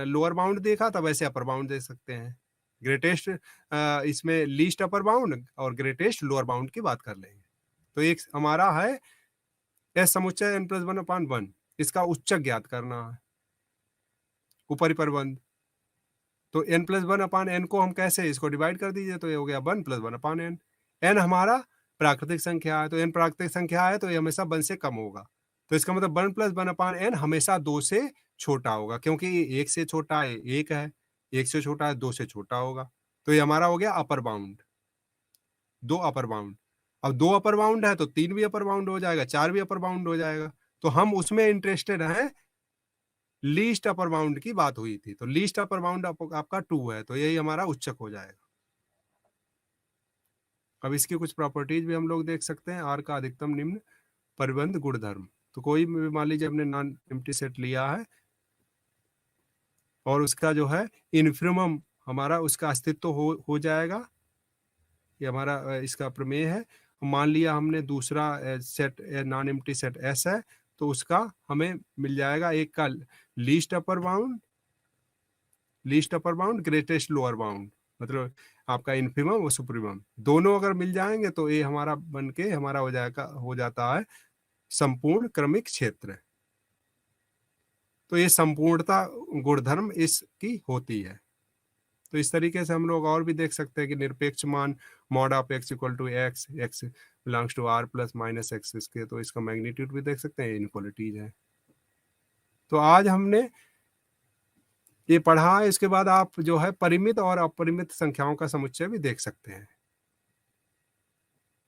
A: लोअर बाउंड देखा था वैसे अपर बाउंड देख सकते हैं। ग्रेटेस्ट इसमें लीस्ट अपर बाउंड और ग्रेटेस्ट लोअर बाउंड की बात कर लेंगे। तो एक हमारा है S समुच्चय n+1/1, इसका उच्चक ज्ञात करना है, ऊपरी परिबंध। तो n+1/n को हम कैसे, इसको डिवाइड कर दीजिए तो ये हो गया 1+1/n। n हमारा प्राकृतिक संख्या है, तो n प्राकृतिक संख्या है तो ये हमेशा 1 से कम होगा, तो इसका मतलब 1+1/n हमेशा 2 से छोटा होगा, क्योंकि 1 से छोटा है 1 है, 1 से छोटा है 2 से छोटा होगा। तो ये हमारा हो गया अपर बाउंड, 2 अपर बाउंड। अब 2 अपर बाउंड है तो 3 भी अपर बाउंड हो जाएगा, 4 भी अपर बाउंड हो जाएगा। तो हम उसमें इंटरेस्टेड हैं, लीस्ट अपर बाउंड की बात हुई थी, तो लीस्ट अपर बाउंड आपका 2 है, तो यही हमारा उच्चक हो जाएगा। अब इसकी कुछ प्रॉपर्टीज भी हम लोग देख सकते हैं। आर का अधिकतम निम्न परिबंध गुणधर्म। तो कोई भी मान लीजिए हमने नॉन एम्प्टी सेट लिया है और उसका जो है इन्फिमम हमारा उसका अस्तित्व हो जाएगा, ये हमारा इसका प्रमेय है। मान लिया हमने दूसरा set non empty set S है, तो उसका हमें मिल जाएगा एक का least upper bound greatest lower bound, मतलब आपका इन्फिमम और सुप्रीमम दोनों अगर मिल जाएंगे तो ये हमारा बन के हमारा हो जाता है संपूर्ण क्रमिक क्षेत्र। तो ये संपूर्णता गुणधर्म इसकी होती है। तो इस तरीके से हम लोग और भी देख सकते हैं कि निरपेक्ष मान mod of x = x, x belongs to r plus minus x, इसके तो इसका मैग्नीट्यूड भी देख सकते हैं, इनइक्वालिटीज है। तो आज हमने ये पढ़ा, इसके बाद आप जो है परिमित और अपरिमित संख्याओं का समुच्चय भी देख सकते हैं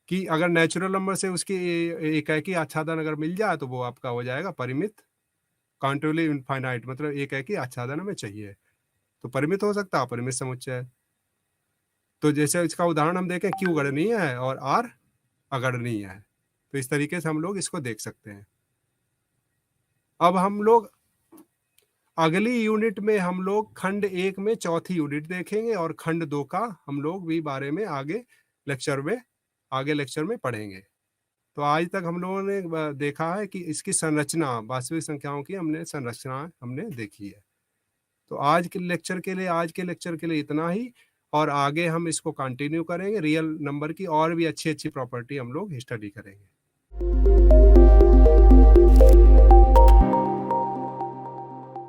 A: कि अगर नेचुरल नंबर से उसकी एकाएकी आच्छादन अगर मिल जाए तो वो आपका हो जाएगा परिमित, कांटिन्यूअसली इनफाइनाइट, मतलब एकाएकी आच्छादन हमें चाहिए तो परिमित हो सकता है, अपरिमित समुच्चय। तो जैसे इसका उदाहरण हम देखें, Q गणनीय है और R अगणनीय है, तो इस तरीके से हम लोग इसको देख सकते हैं। अब हम लोग अगली यूनिट में हम लोग खंड 1 में चौथी यूनिट देखेंगे और खंड 2 का हम लोग भी बारे में आगे लेक्चर में पढ़ेंगे। तो आज तक हम लोगों ने देखा है कि इसकी संरचना, वास्तविक संख्याओं की हमने संरचना देखी है। तो आज के लेक्चर के लिए इतना ही, और आगे हम इसको कंटिन्यू करेंगे, रियल नंबर की और भी अच्छी प्रॉपर्टी हम लोग स्टडी करेंगे।